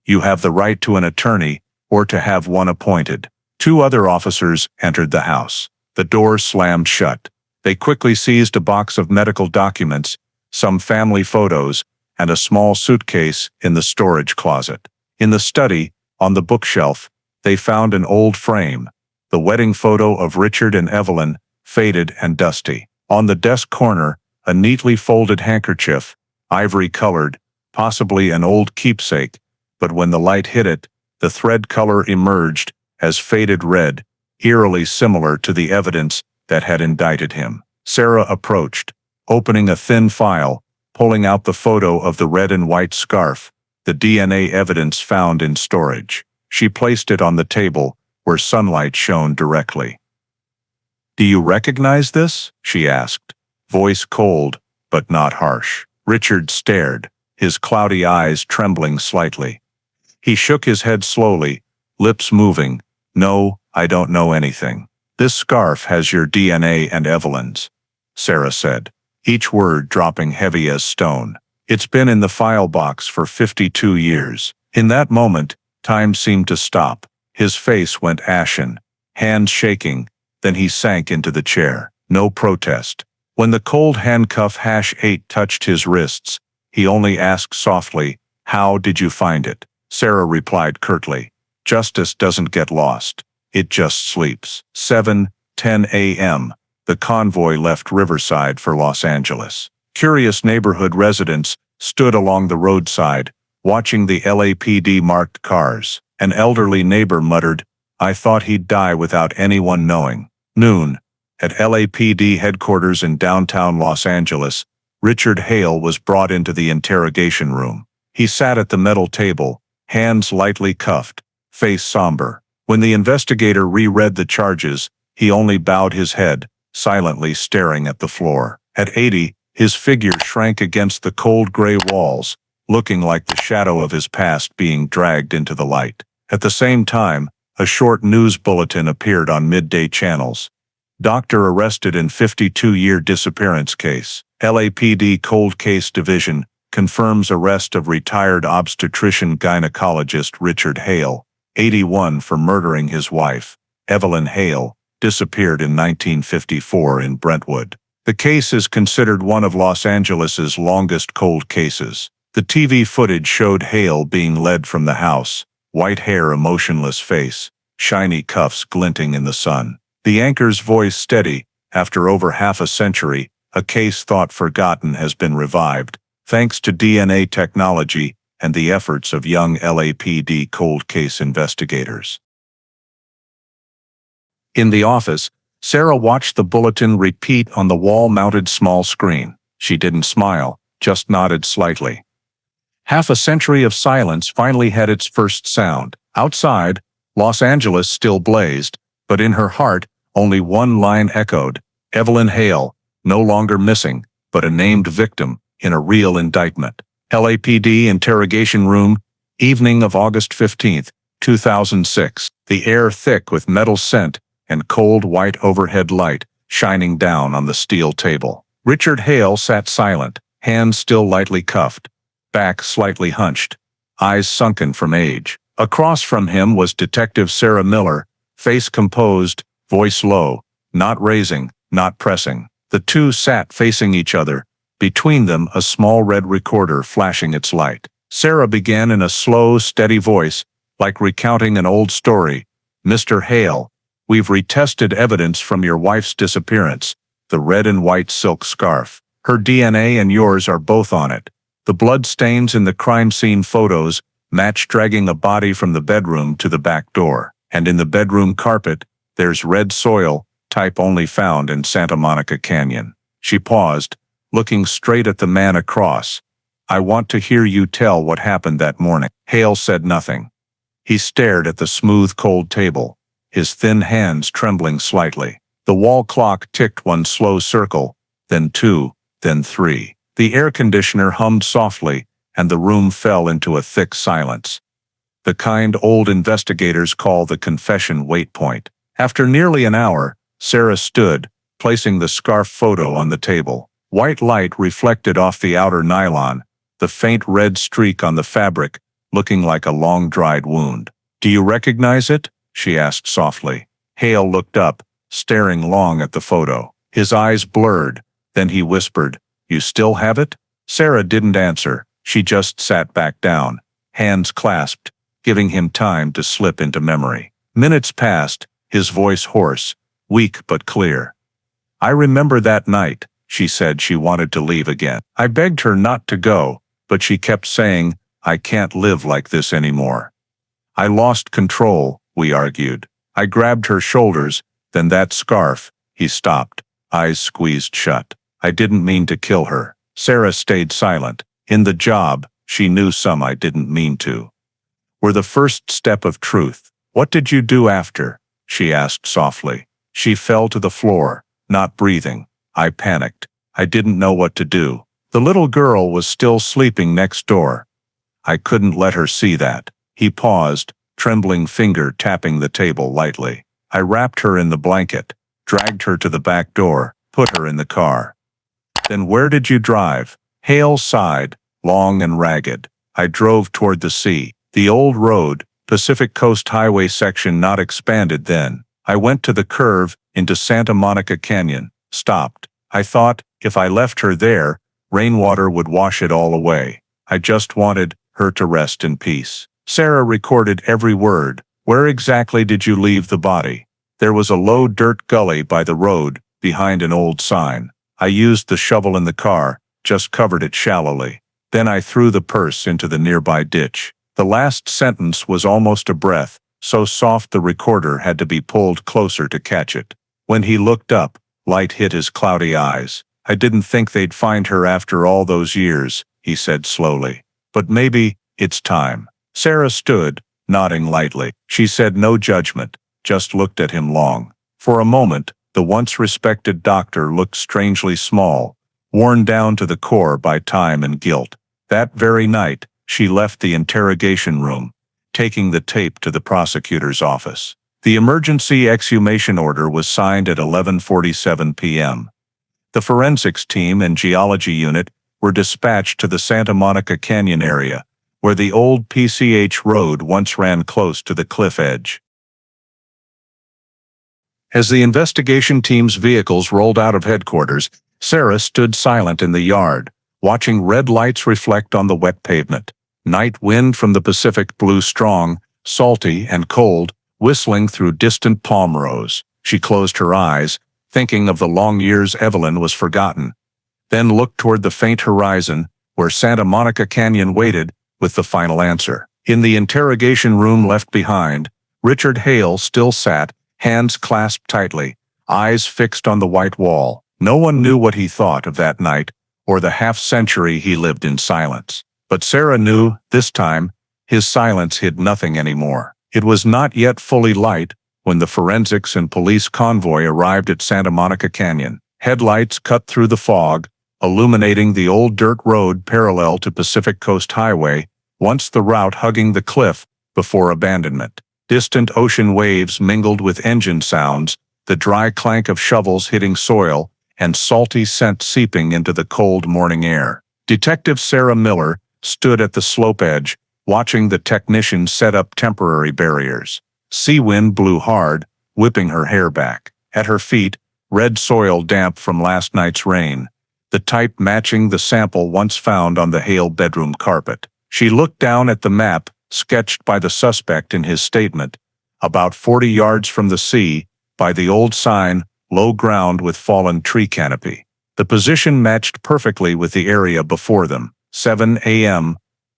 You have the right to an attorney, or to have one appointed." 2 other officers entered the house. The door slammed shut. They quickly seized a box of medical documents, some family photos, and a small suitcase in the storage closet. In the study, on the bookshelf, they found an old frame, the wedding photo of Richard and Evelyn, faded and dusty. On the desk corner, a neatly folded handkerchief, ivory-colored, possibly an old keepsake, but when the light hit it, the thread color emerged as faded red, eerily similar to the evidence that had indicted him. Sarah approached, opening a thin file, pulling out the photo of the red and white scarf, the DNA evidence found in storage. She placed it on the table, where sunlight shone directly. "Do you recognize this?" she asked, voice cold, but not harsh. Richard stared, his cloudy eyes trembling slightly. He shook his head slowly, lips moving. "No, I don't know anything." "This scarf has your DNA and Evelyn's," Sarah said, each word dropping heavy as stone. "It's been in the file box for 52 years. In that moment, time seemed to stop. His face went ashen, hands shaking, then he sank into the chair. No protest. When the cold handcuff #8 touched his wrists, he only asked softly, "How did you find it?" Sarah replied curtly, "Justice doesn't get lost. It just sleeps." 7:10 a.m. The convoy left Riverside for Los Angeles. Curious neighborhood residents stood along the roadside, watching the LAPD marked cars. An elderly neighbor muttered, "I thought he'd die without anyone knowing." Noon. At LAPD headquarters in downtown Los Angeles, Richard Hale was brought into the interrogation room. He sat at the metal table, hands lightly cuffed, face somber. When the investigator reread the charges, he only bowed his head, silently staring at the floor. At 80, his figure shrank against the cold gray walls, looking like the shadow of his past being dragged into the light. At the same time, a short news bulletin appeared on midday channels. Doctor arrested in 52-year disappearance case. LAPD Cold Case Division confirms arrest of retired obstetrician-gynecologist Richard Hale, 81, for murdering his wife, Evelyn Hale, disappeared in 1954 in Brentwood. The case is considered one of Los Angeles's longest cold cases. The TV footage showed Hale being led from the house, white hair, a motionless face, shiny cuffs glinting in the sun. The anchor's voice steady. "After over half a century, a case thought forgotten has been revived, thanks to DNA technology and the efforts of young LAPD cold case investigators." In the office, Sarah watched the bulletin repeat on the wall-mounted small screen. She didn't smile, just nodded slightly. Half a century of silence finally had its first sound. Outside, Los Angeles still blazed, but in her heart, only one line echoed: Evelyn Hale, no longer missing, but a named victim in a real indictment. LAPD interrogation room, evening of August 15, 2006. The air thick with metal scent and cold white overhead light shining down on the steel table. Richard Hale sat silent, hands still lightly cuffed, back slightly hunched, eyes sunken from age. Across from him was Detective Sarah Miller, face composed, voice low, not raising, not pressing. The two sat facing each other, between them a small red recorder flashing its light. Sarah began in a slow, steady voice, like recounting an old story. "Mr. Hale, we've retested evidence from your wife's disappearance, the red and white silk scarf. Her DNA and yours are both on it. The blood stains in the crime scene photos match dragging a body from the bedroom to the back door. And in the bedroom carpet, there's red soil, type only found in Santa Monica Canyon." She paused, looking straight at the man across. "I want to hear you tell what happened that morning." Hale said nothing. He stared at the smooth, cold table, his thin hands trembling slightly. The wall clock ticked one slow circle, then two, then three. The air conditioner hummed softly, and the room fell into a thick silence. The kind old investigators call the confession wait point. After nearly an hour, Sarah stood, placing the scarf photo on the table. White light reflected off the outer nylon, the faint red streak on the fabric, looking like a long-dried wound. "Do you recognize it?" she asked softly. Hale looked up, staring long at the photo. His eyes blurred, then he whispered, "You still have it?" Sarah didn't answer. She just sat back down, hands clasped, giving him time to slip into memory. Minutes passed, his voice hoarse, weak but clear. "I remember that night," she said. She wanted to leave again. "I begged her not to go, but she kept saying, 'I can't live like this anymore.' I lost control," we argued. "I grabbed her shoulders, then that scarf." He stopped, eyes squeezed shut. "I didn't mean to kill her." Sarah stayed silent. In the job, she knew some I didn't mean to were the first step of truth. "What did you do after?" she asked softly. She fell to the floor, not breathing. I panicked. I didn't know what to do. The little girl was still sleeping next door. I couldn't let her see that. He paused, trembling finger tapping the table lightly. I wrapped her in the blanket, dragged her to the back door, put her in the car. "Then where did you drive?" Hale sighed, long and ragged. "I drove toward the sea. The old road, Pacific Coast Highway section not expanded then. I went to the curve, into Santa Monica Canyon, stopped. I thought, if I left her there, rainwater would wash it all away. I just wanted her to rest in peace." Sarah recorded every word. "Where exactly did you leave the body?" "There was a low dirt gully by the road, behind an old sign. I used the shovel in the car, just covered it shallowly. Then I threw the purse into the nearby ditch." The last sentence was almost a breath, so soft the recorder had to be pulled closer to catch it. When he looked up, light hit his cloudy eyes. "I didn't think they'd find her after all those years," he said slowly. "But maybe it's time." Sarah stood, nodding lightly. She said no judgment, just looked at him long. For a moment, the once respected doctor looked strangely small, worn down to the core by time and guilt. That very night, she left the interrogation room, taking the tape to the prosecutor's office. The emergency exhumation order was signed at 11:47 p.m. The forensics team and geology unit were dispatched to the Santa Monica Canyon area, where the old PCH road once ran close to the cliff edge. As the investigation team's vehicles rolled out of headquarters, Sarah stood silent in the yard, watching red lights reflect on the wet pavement. Night wind from the Pacific blew strong, salty and cold, whistling through distant palm rows. She closed her eyes, thinking of the long years Evelyn was forgotten, then looked toward the faint horizon, where Santa Monica Canyon waited, with the final answer. In the interrogation room left behind, Richard Hale still sat, hands clasped tightly, eyes fixed on the white wall. No one knew what he thought of that night, or the half-century he lived in silence. But Sarah knew, this time, his silence hid nothing anymore. It was not yet fully light when the forensics and police convoy arrived at Santa Monica Canyon. Headlights cut through the fog, illuminating the old dirt road parallel to Pacific Coast Highway, once the route hugging the cliff before abandonment. Distant ocean waves mingled with engine sounds, the dry clank of shovels hitting soil, and salty scent seeping into the cold morning air. Detective Sarah Miller stood at the slope edge, watching the technicians set up temporary barriers. Sea wind blew hard, whipping her hair back. At her feet, red soil damp from last night's rain, the type matching the sample once found on the Hale bedroom carpet. She looked down at the map, sketched by the suspect in his statement. About 40 yards from the sea, by the old sign, low ground with fallen tree canopy. The position matched perfectly with the area before them. 7 a.m.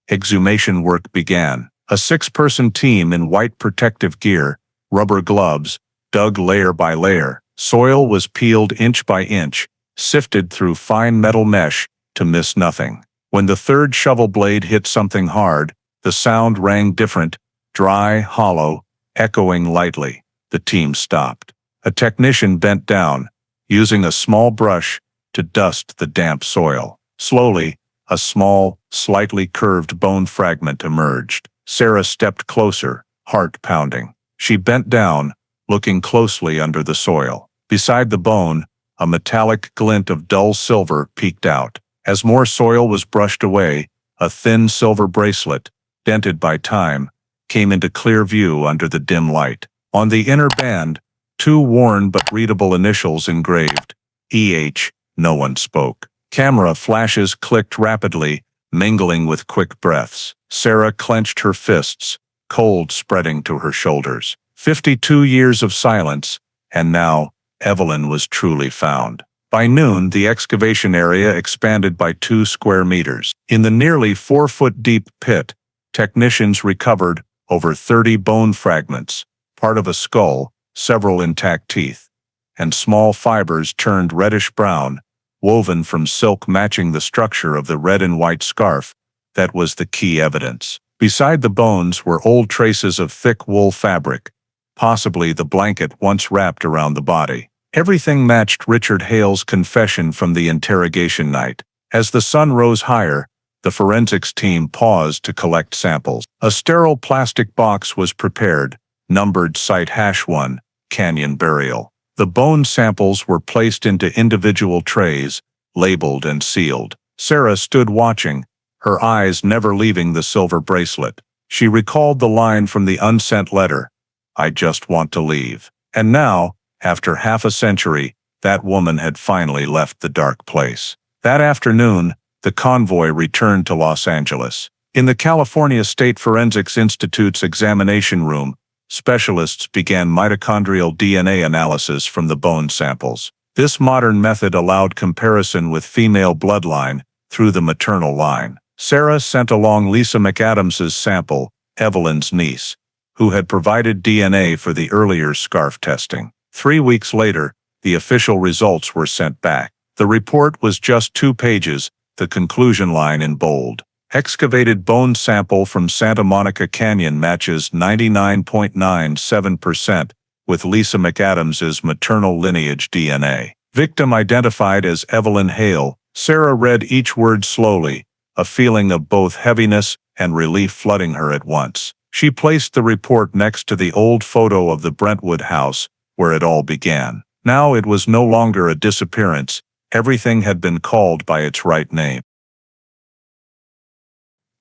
Exhumation work began. A 6-person team in white protective gear, rubber gloves, dug layer by layer. Soil was peeled inch by inch, sifted through fine metal mesh to miss nothing. When the third shovel blade hit something hard, the sound rang different, dry, hollow, echoing lightly. The team stopped. A technician bent down, using a small brush to dust the damp soil. Slowly, a small, slightly curved bone fragment emerged. Sarah stepped closer, heart pounding. She bent down, looking closely under the soil. Beside the bone, a metallic glint of dull silver peeked out. As more soil was brushed away, a thin silver bracelet, dented by time, came into clear view under the dim light. On the inner band, 2 worn but readable initials engraved. E.H. No one spoke. Camera flashes clicked rapidly, mingling with quick breaths. Sarah clenched her fists, cold spreading to her shoulders. 52 years of silence, and now, Evelyn was truly found. By noon, the excavation area expanded by 2 square meters. In the nearly 4-foot-deep pit, technicians recovered over 30 bone fragments, part of a skull, several intact teeth, and small fibers turned reddish-brown, woven from silk matching the structure of the red and white scarf that was the key evidence. Beside the bones were old traces of thick wool fabric, possibly the blanket once wrapped around the body. Everything matched Richard Hale's confession from the interrogation night. As the sun rose higher, the forensics team paused to collect samples. A sterile plastic box was prepared, numbered Site #1, Canyon Burial. The bone samples were placed into individual trays, labeled and sealed. Sarah stood watching, her eyes never leaving the silver bracelet. She recalled the line from the unsent letter, "I just want to leave." And now, after half a century, that woman had finally left the dark place. That afternoon, the convoy returned to Los Angeles. In the California State Forensics Institute's examination room, specialists began mitochondrial DNA analysis from the bone samples. This modern method allowed comparison with female bloodline through the maternal line. Sarah sent along Lisa McAdams's sample, Evelyn's niece, who had provided DNA for the earlier scarf testing. 3 weeks later, the official results were sent back. The report was just 2 pages, the conclusion line in bold. Excavated bone sample from Santa Monica Canyon matches 99.97% with Lisa McAdams's maternal lineage DNA. Victim identified as Evelyn Hale. Sarah read each word slowly, a feeling of both heaviness and relief flooding her at once. She placed the report next to the old photo of the Brentwood house, where it all began. Now it was no longer a disappearance. Everything had been called by its right name.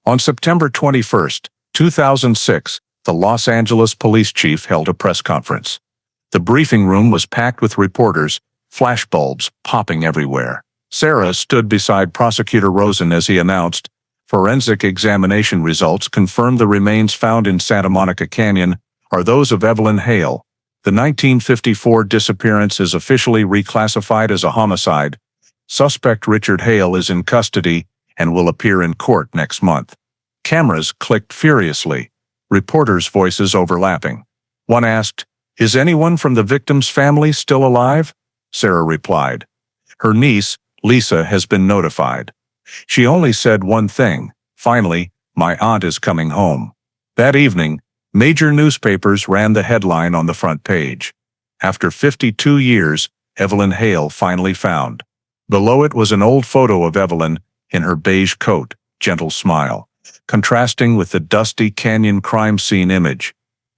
On September 21, 2006, the Los Angeles police chief held a press conference. The briefing room was packed with reporters, flashbulbs popping everywhere. Sarah stood beside Prosecutor Rosen as he announced, "Forensic examination results confirm the remains found in Santa Monica Canyon are those of Evelyn Hale. The 1954 disappearance is officially reclassified as a homicide. Suspect Richard Hale is in custody and will appear in court next month." Cameras clicked furiously, reporters' voices overlapping. One asked, "Is anyone from the victim's family still alive?" Sarah replied, "Her niece, Lisa, has been notified. She only said one thing, 'Finally, my aunt is coming home.'" That evening, major newspapers ran the headline on the front page. "After 52 years, Evelyn Hale finally found." Below it was an old photo of Evelyn in her beige coat, gentle smile, contrasting with the dusty canyon crime scene image.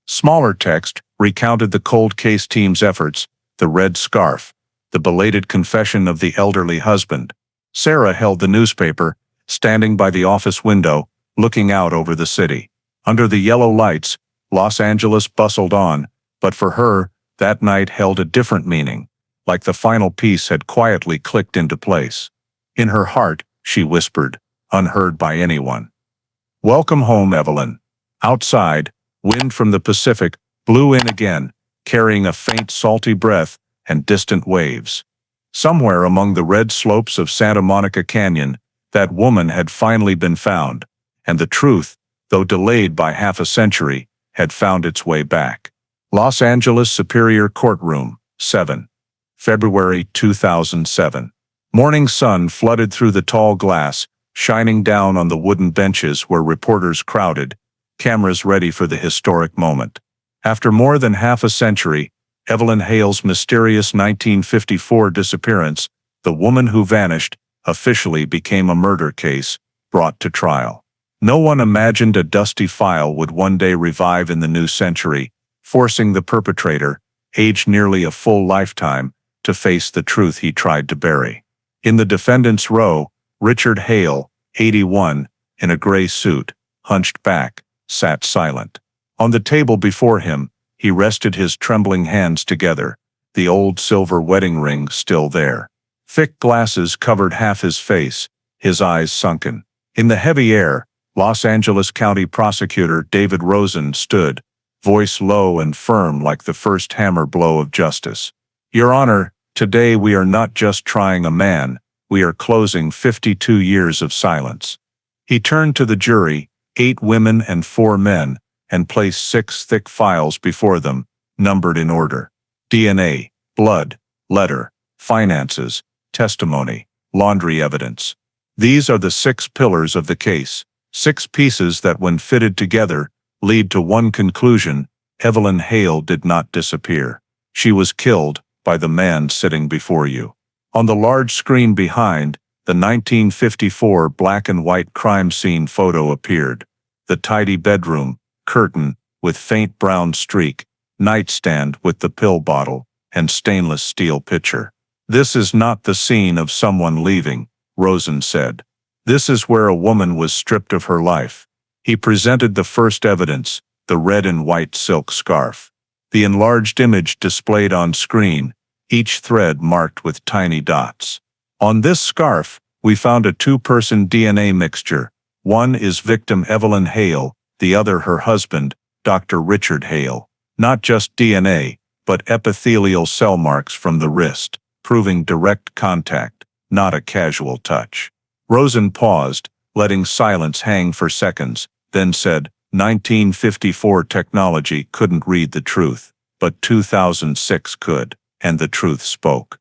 Smaller text recounted the cold case team's efforts, the red scarf, the belated confession of the elderly husband. Sarah held the newspaper, standing by the office window, looking out over the city. Under the yellow lights, Los Angeles bustled on, but for her, that night held a different meaning, like the final piece had quietly clicked into place. In her heart, she whispered, unheard by anyone, "Welcome home, Evelyn." Outside, wind from the Pacific blew in again, carrying a faint salty breath and distant waves. Somewhere among the red slopes of Santa Monica Canyon, that woman had finally been found, and the truth, though delayed by half a century, had found its way back. Los Angeles Superior Courtroom, 7. February 2007. Morning sun flooded through the tall glass, shining down on the wooden benches where reporters crowded, cameras ready for the historic moment. After more than half a century, Evelyn Hale's mysterious 1954 disappearance, the woman who vanished, officially became a murder case, brought to trial. No one imagined a dusty file would one day revive in the new century, forcing the perpetrator, aged nearly a full lifetime, to face the truth he tried to bury. In the defendant's row, Richard Hale, 81, in a gray suit, hunched back, sat silent. On the table before him, he rested his trembling hands together, the old silver wedding ring still there. Thick glasses covered half his face, his eyes sunken. In the heavy air, Los Angeles County Prosecutor David Rosen stood, voice low and firm like the first hammer blow of justice. "Your Honor, today we are not just trying a man, we are closing 52 years of silence." He turned to the jury, 8 women and 4 men, and placed 6 thick files before them, numbered in order. DNA, blood, letter, finances, testimony, laundry evidence. These are the 6 pillars of the case. 6 pieces that, when fitted together, lead to one conclusion: Evelyn Hale did not disappear. She was killed by the man sitting before you. On the large screen behind, the 1954 black and white crime scene photo appeared. The tidy bedroom, curtain with faint brown streak, nightstand with the pill bottle, and stainless steel pitcher. "This is not the scene of someone leaving," Rosen said. "This is where a woman was stripped of her life." He presented the first evidence, the red and white silk scarf. The enlarged image displayed on screen, each thread marked with tiny dots. On this scarf, we found a 2-person DNA mixture. One is victim Evelyn Hale, the other her husband, Dr. Richard Hale. Not just DNA, but epithelial cell marks from the wrist, proving direct contact, not a casual touch. Rosen paused, letting silence hang for seconds, then said, 1954 technology couldn't read the truth, but 2006 could, and the truth spoke.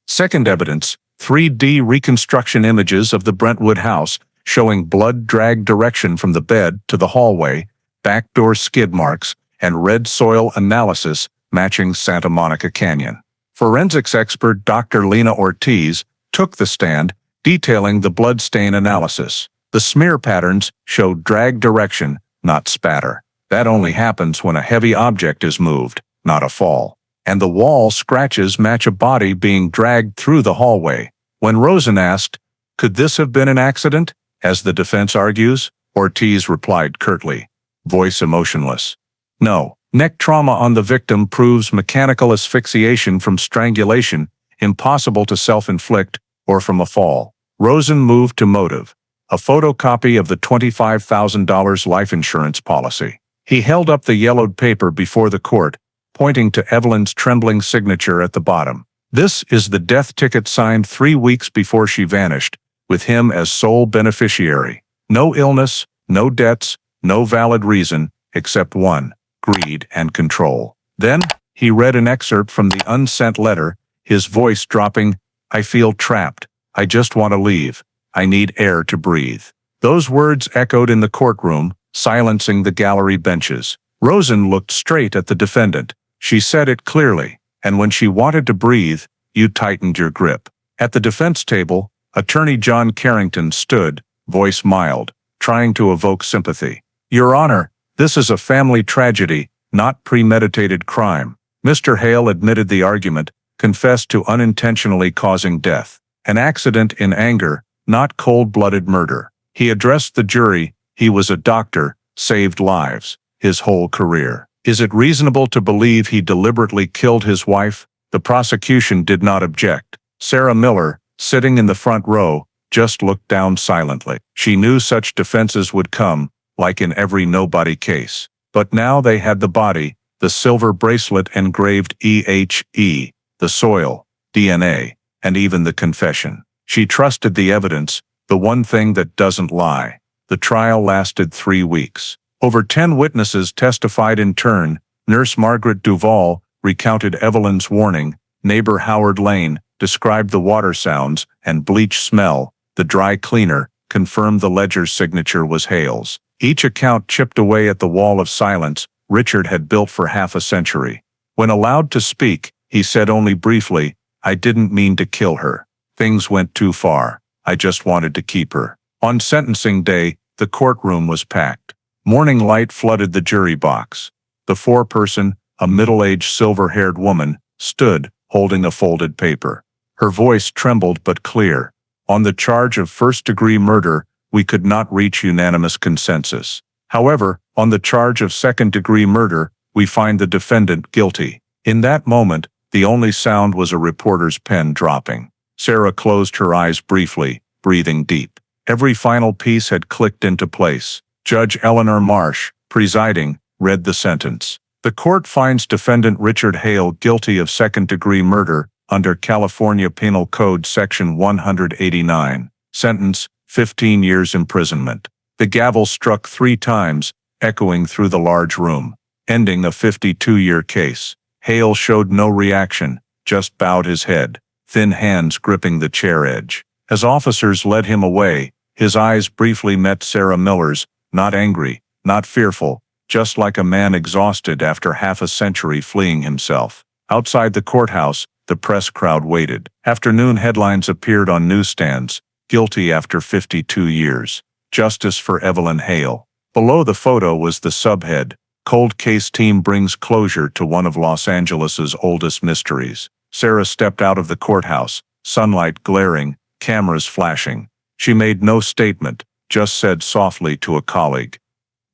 Second evidence, 3D reconstruction images of the Brentwood house, showing blood drag direction from the bed to the hallway, backdoor skid marks, and red soil analysis matching Santa Monica Canyon. Forensics expert Dr. Lena Ortiz took the stand, detailing the bloodstain analysis. The smear patterns showed drag direction, not spatter. That only happens when a heavy object is moved, not a fall. And the wall scratches match a body being dragged through the hallway. When Rosen asked, "Could this have been an accident?" as the defense argues, Ortiz replied curtly, voice emotionless, "No. Neck trauma on the victim proves mechanical asphyxiation from strangulation, impossible to self-inflict, or from a fall." Rosen moved to motive, a photocopy of the $25,000 life insurance policy. He held up the yellowed paper before the court, pointing to Evelyn's trembling signature at the bottom. "This is the death ticket signed 3 weeks before she vanished, with him as sole beneficiary. No illness, no debts, no valid reason, except one: greed and control." Then, he read an excerpt from the unsent letter, his voice dropping, "I feel trapped. I just want to leave. I need air to breathe." Those words echoed in the courtroom, silencing the gallery benches. Rosen looked straight at the defendant. "She said it clearly, and when she wanted to breathe, you tightened your grip." At the defense table, Attorney John Carrington stood, voice mild, trying to evoke sympathy. "Your Honor, this is a family tragedy, not premeditated crime." Mr. Hale admitted the argument, confessed to unintentionally causing death. An accident in anger, not cold-blooded murder. He addressed the jury. He was a doctor, saved lives, his whole career. Is it reasonable to believe he deliberately killed his wife? The prosecution did not object. Sarah Miller, sitting in the front row, just looked down silently. She knew such defenses would come, like in every nobody case. But now they had the body, the silver bracelet engraved EHE, the soil, DNA, and even the confession. She trusted the evidence, the one thing that doesn't lie. The trial lasted 3 weeks. Over 10 witnesses testified in turn. Nurse Margaret Duval recounted Evelyn's warning. Neighbor Howard Lane described the water sounds and bleach smell. The dry cleaner confirmed the ledger's signature was Hale's. Each account chipped away at the wall of silence Richard had built for half a century. When allowed to speak, he said only briefly, "I didn't mean to kill her. Things went too far. I just wanted to keep her." On sentencing day, the courtroom was packed. Morning light flooded the jury box. The foreperson, a middle-aged silver-haired woman, stood, holding a folded paper. Her voice trembled but clear. "On the charge of first-degree murder, we could not reach unanimous consensus. However, on the charge of second-degree murder, we find the defendant guilty." In that moment, the only sound was a reporter's pen dropping. Sarah closed her eyes briefly, breathing deep. Every final piece had clicked into place. Judge Eleanor Marsh, presiding, read the sentence. "The court finds defendant Richard Hale guilty of second-degree murder under California Penal Code Section 189. Sentence, 15 years imprisonment." The gavel struck 3 times, echoing through the large room, ending a 52-year case. Hale showed no reaction, just bowed his head, thin hands gripping the chair edge. As officers led him away, His eyes briefly met Sarah Miller's, not angry, not fearful, just like a man exhausted after half a century fleeing himself. Outside the courthouse, the press crowd waited. Afternoon headlines appeared on newsstands. Guilty after 52 years. Justice for Evelyn Hale. Below the photo was the subhead, Cold Case Team brings closure to one of Los Angeles's oldest mysteries. Sarah stepped out of the courthouse, sunlight glaring, cameras flashing. She made no statement, just said softly to a colleague,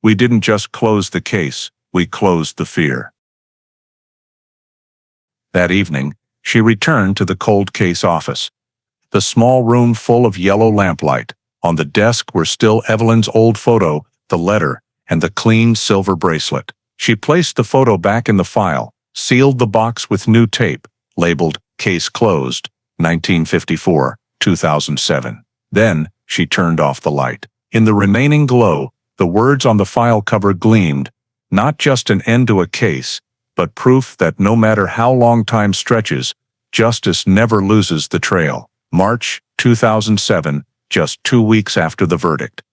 "We didn't just close the case, we closed the fear." That evening, she returned to the cold case office. The small room full of yellow lamplight. On the desk were still Evelyn's old photo, the letter, and the clean silver bracelet. She placed the photo back in the file, sealed the box with new tape, labeled Case Closed, 1954-2007. Then, she turned off the light. In the remaining glow, the words on the file cover gleamed, not just an end to a case, but proof that no matter how long time stretches, justice never loses the trail. March 2007, just 2 weeks after the verdict.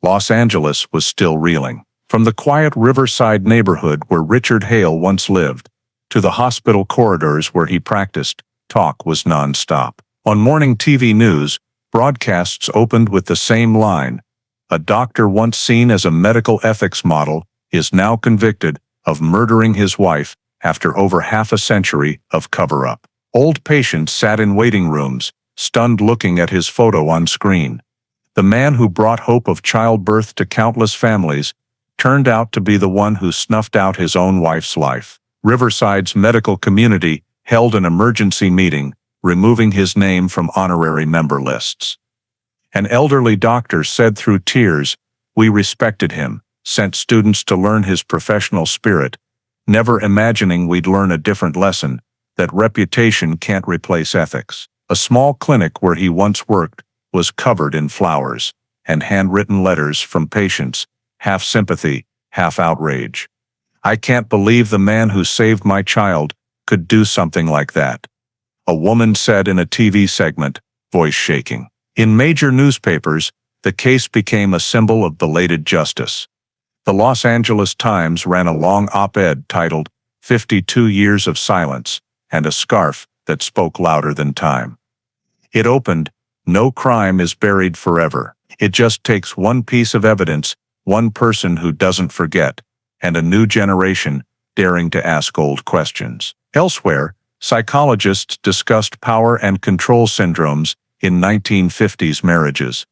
Los Angeles was still reeling. From the quiet Riverside neighborhood where Richard Hale once lived, to the hospital corridors where he practiced, talk was non-stop. On morning TV news, broadcasts opened with the same line. A doctor once seen as a medical ethics model is now convicted of murdering his wife after over half a century of cover-up. Old patients sat in waiting rooms, stunned looking at his photo on screen. The man who brought hope of childbirth to countless families turned out to be the one who snuffed out his own wife's life. Riverside's medical community held an emergency meeting, removing his name from honorary member lists. An elderly doctor said through tears, "We respected him, sent students to learn his professional spirit, never imagining we'd learn a different lesson, that reputation can't replace ethics." A small clinic where he once worked was covered in flowers and handwritten letters from patients, half sympathy, half outrage. "I can't believe the man who saved my child could do something like that," a woman said in a TV segment, voice shaking. In major newspapers, the case became a symbol of belated justice. The Los Angeles Times ran a long op-ed titled 52 Years of Silence and a Scarf That Spoke Louder Than Time. It opened, "No crime is buried forever. It just takes one piece of evidence, one person who doesn't forget, and a new generation daring to ask old questions." Elsewhere, psychologists discussed power and control syndromes in 1950s marriages,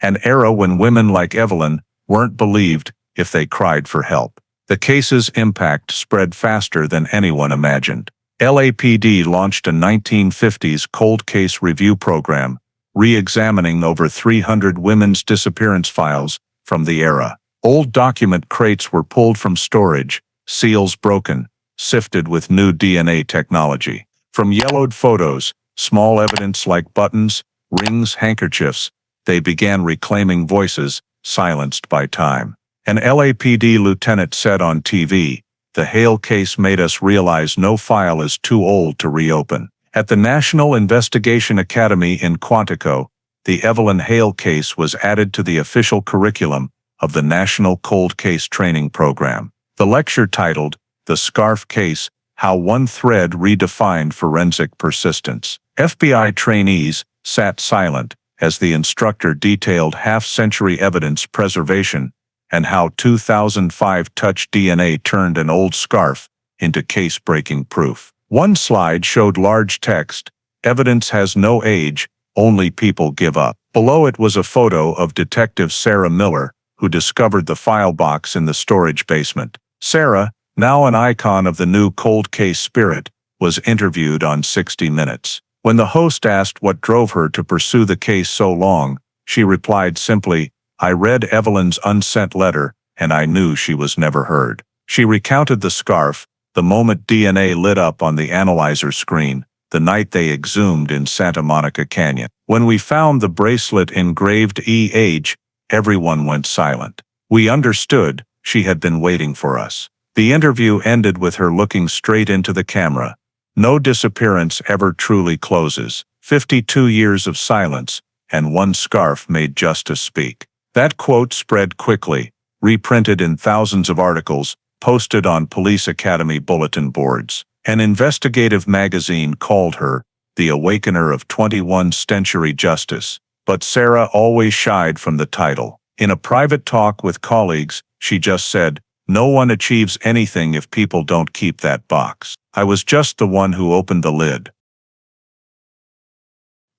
an era when women like Evelyn weren't believed if they cried for help. The case's impact spread faster than anyone imagined. LAPD launched a 1950s cold case review program, re-examining over 300 women's disappearance files from the era. Old document crates were pulled from storage, seals broken, sifted with new DNA technology. From yellowed photos, small evidence like buttons, rings, handkerchiefs, they began reclaiming voices, silenced by time. An LAPD lieutenant said on TV, "The Hale case made us realize no file is too old to reopen." At the National Investigation Academy in Quantico, the Evelyn Hale case was added to the official curriculum of the National Cold Case Training Program. The lecture titled, "The Scarf Case, How One Thread Redefined Forensic Persistence." FBI trainees sat silent as the instructor detailed half-century evidence preservation and how 2005 touch DNA turned an old scarf into case-breaking proof. One slide showed large text, "Evidence has no age, only people give up." Below it was a photo of Detective Sarah Miller, who discovered the file box in the storage basement. Sarah, now an icon of the new cold case spirit, was interviewed on 60 Minutes. When the host asked what drove her to pursue the case so long, she replied simply, "I read Evelyn's unsent letter, and I knew she was never heard." She recounted the scarf, the moment DNA lit up on the analyzer screen, the night they exhumed in Santa Monica Canyon. "When we found the bracelet engraved EH, everyone went silent. We understood she had been waiting for us." The interview ended with her looking straight into the camera. "No disappearance ever truly closes. 52 years of silence, and one scarf made justice speak. That quote spread quickly, reprinted in thousands of articles, posted on police academy bulletin boards. An investigative magazine called her the awakener of 21st century justice. But Sarah always shied from the title. In a private talk with colleagues, she just said, "No one achieves anything if people don't keep that box. I was just the one who opened the lid."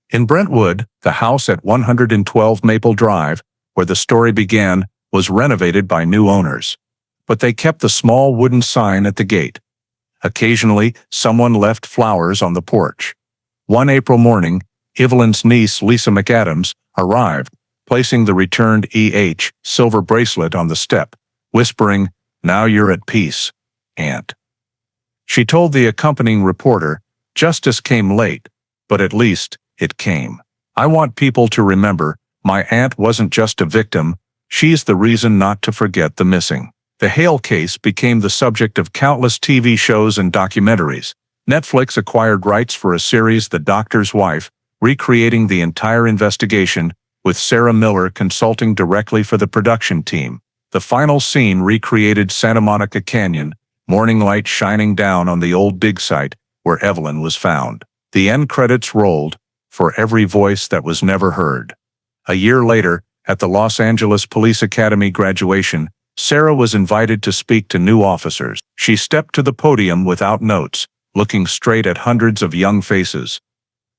In Brentwood, the house at 112 Maple Drive, where the story began, was renovated by new owners. But they kept the small wooden sign at the gate. Occasionally, someone left flowers on the porch. One April morning, Evelyn's niece, Lisa McAdams, arrived, placing the returned silver bracelet on the step, whispering, "Now you're at peace, Aunt." She told the accompanying reporter, "Justice came late, but at least it came. I want people to remember, my aunt wasn't just a victim, she's the reason not to forget the missing." The Hale case became the subject of countless TV shows and documentaries. Netflix acquired rights for a series, The Doctor's Wife, recreating the entire investigation, with Sarah Miller consulting directly for the production team. The final scene recreated Santa Monica Canyon, morning light shining down on the old dig site where Evelyn was found. The end credits rolled, for every voice that was never heard. A year later, at the Los Angeles Police Academy graduation, Sarah was invited to speak to new officers. She stepped to the podium without notes, looking straight at hundreds of young faces.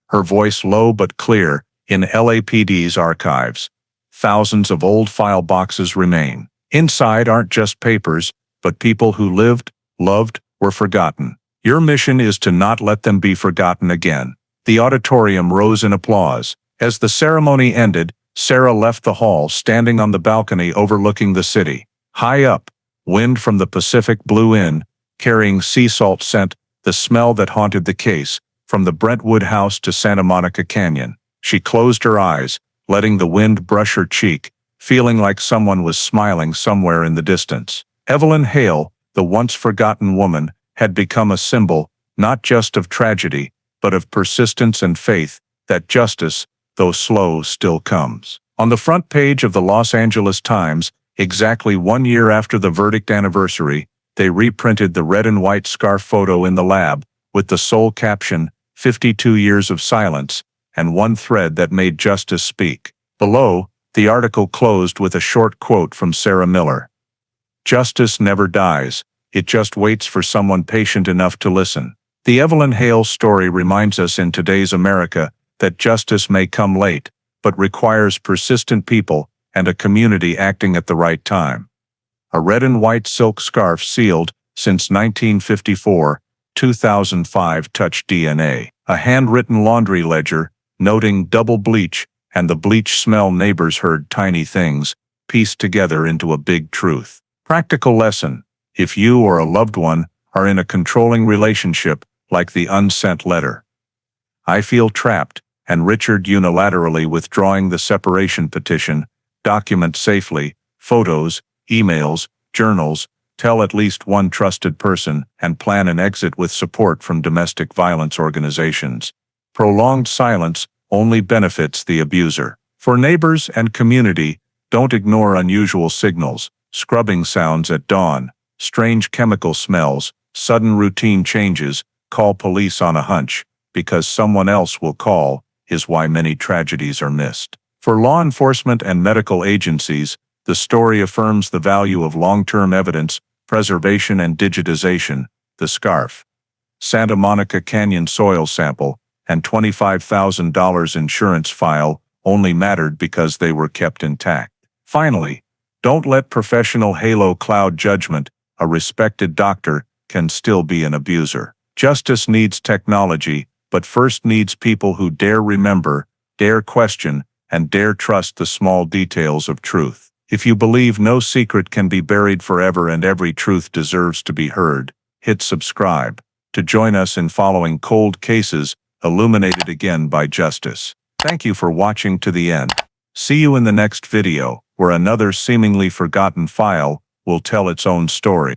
Her voice low but clear, in LAPD's archives. Thousands of old file boxes remain. Inside aren't just papers, but people who lived, loved, were forgotten. Your mission is to not let them be forgotten again. The auditorium rose in applause. As the ceremony ended, Sarah left the hall, standing on the balcony overlooking the city. High up, wind from the Pacific blew in, carrying sea salt scent, the smell that haunted the case, from the Brentwood house to Santa Monica Canyon. She closed her eyes, letting the wind brush her cheek, feeling like someone was smiling somewhere in the distance. Evelyn Hale, the once forgotten woman, had become a symbol, not just of tragedy, but of persistence and faith, that justice, though slow, still comes. On the front page of the Los Angeles Times, exactly 1 year after the verdict anniversary, they reprinted the red and white scarf photo in the lab, with the sole caption, 52 years of silence, and one thread that made justice speak. Below, the article closed with a short quote from Sarah Miller. "Justice never dies, it just waits for someone patient enough to listen." The Evelyn Hale story reminds us in today's America that justice may come late, but requires persistent people and a community acting at the right time. A red and white silk scarf sealed, since 1954, 2005 touched DNA. A handwritten laundry ledger, noting double bleach, and the bleach smell neighbors heard tiny things, pieced together into a big truth. Practical lesson: if you or a loved one are in a controlling relationship, like the unsent letter, "I feel trapped," and Richard unilaterally withdrawing the separation petition, document safely, photos, emails, journals, tell at least one trusted person, and plan an exit with support from domestic violence organizations. Prolonged silence only benefits the abuser. For neighbors and community, don't ignore unusual signals, scrubbing sounds at dawn, strange chemical smells, sudden routine changes. Call police on a hunch, because someone else will call, is why many tragedies are missed. For law enforcement and medical agencies, the story affirms the value of long-term evidence, preservation and digitization. The scarf, Santa Monica Canyon soil sample, and $25,000 insurance file only mattered because they were kept intact. Finally, don't let professional halo cloud judgment. A respected doctor can still be an abuser. Justice needs technology, but first needs people who dare remember, dare question, and dare trust the small details of truth. If you believe no secret can be buried forever and every truth deserves to be heard, hit subscribe to join us in following cold cases illuminated again by justice. Thank you for watching to the end. See you in the next video, where another seemingly forgotten file will tell its own story.